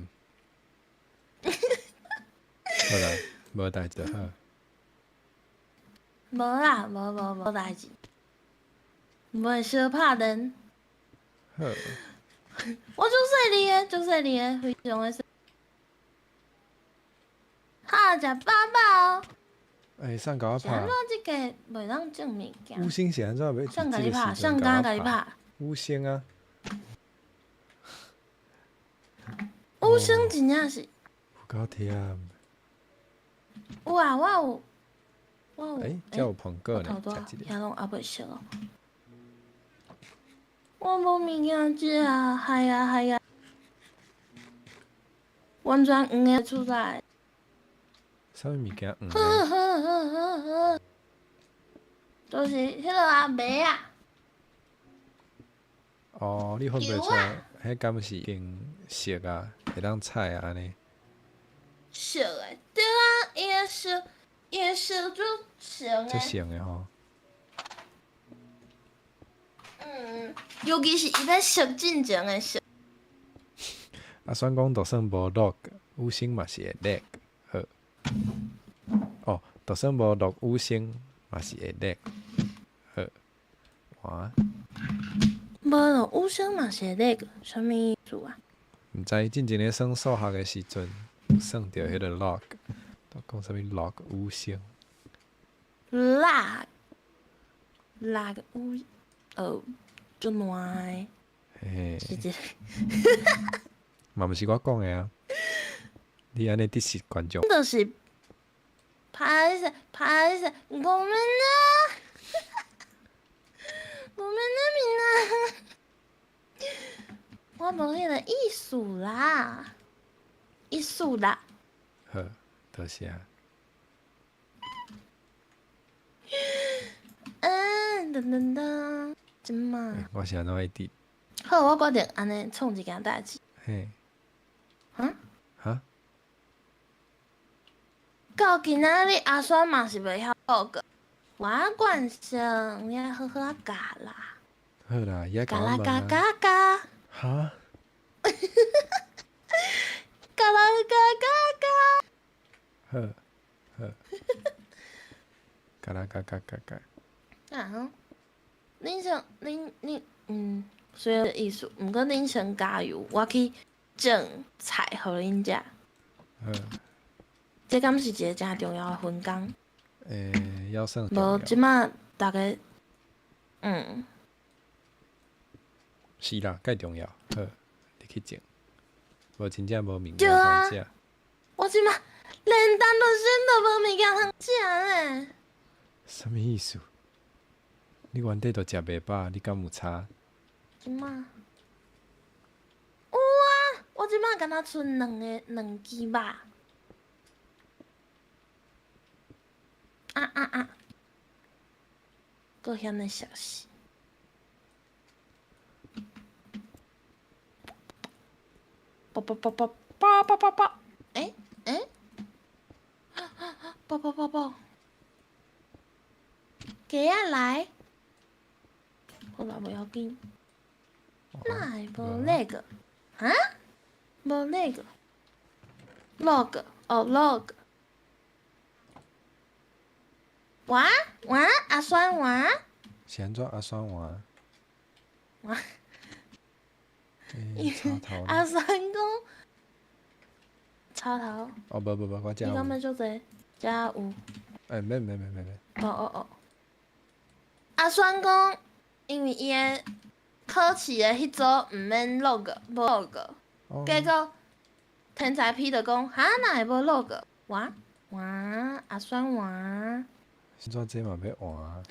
好啦，无代志就好。无啦，无代志，袂相拍电。好，我足细腻的，非常的细。哈，食饱饱哦。送甲我拍是安怎。即个袂当种物件？五星是安怎要伫上甲你拍，即个时上阵甲你拍。五星啊！五星真正是有够忝。有啊，我有。才有碰过呢头拄，食一个。遐拢还袂熟哦。我无物件食啊，系啊，完全黄的出来。啥物物件黄呵的？呵呵呵呵，就是迄落啊麦啊，哦，你分袂出来，迄敢是用色啊，会当菜啊安尼。熟的，对啊，伊的熟就熟足的。像的吼。尤其是伊要熟进前的熟。啊，算讲就算无落，五星嘛是会落。好。哦，就算无落五星嘛是会落。好。哇，无咯，五星嘛是那个，啥物意思啊？毋知进前咧算数学的时阵，有算着迄个 log，都讲啥物 log 五星。辣五足烂的，嘿，是一个。嘛毋是我讲的啊。你安尼得失观众。就是拍摄，我们呢？我们那边呢？我无迄个意思啦，好，多谢。噔噔噔，即嘛？我是安怎会得？好，我决定安尼创一件代志。嘿，哈？哈？到今仔日阿酸嘛是袂晓报告，我惯性你好好教啦，好啦，伊爱甲我问教啦教啊。教，哈？教啦教。好，好。嘎啦嘎嘎嘎嘎。啊，恁想虽然意思，毋过恁先加油，我去种菜互恁食。好。这敢是一个真重要的分工。要算重无要。即马大家，是啦，介重要。好，你去种。无真正无物件对啊通食。我即马连单都选都无物件通食呢。什么意思？你原底都食袂饱，你敢有差？即马有啊，我即马敢若剩两支肉。够遐尼小事。啵啵啵啵啵啵啵啵，哎，啵啵啵啵，鸡仔来，好啦，不要紧，哪会无那个？啊？无那个？log 哦 log，哇哇阿酸哇是安怎阿酸话？哇，插头阿呢？酸讲插头，哦，无，我遮你讲有。要做者？遮有。免。哦，阿酸讲，因为伊个考试的迄组毋免 log， 无 log，哦，结果天才 P 就讲，哈哪会无 log？哇阿酸哇，现在这嘛要换啊？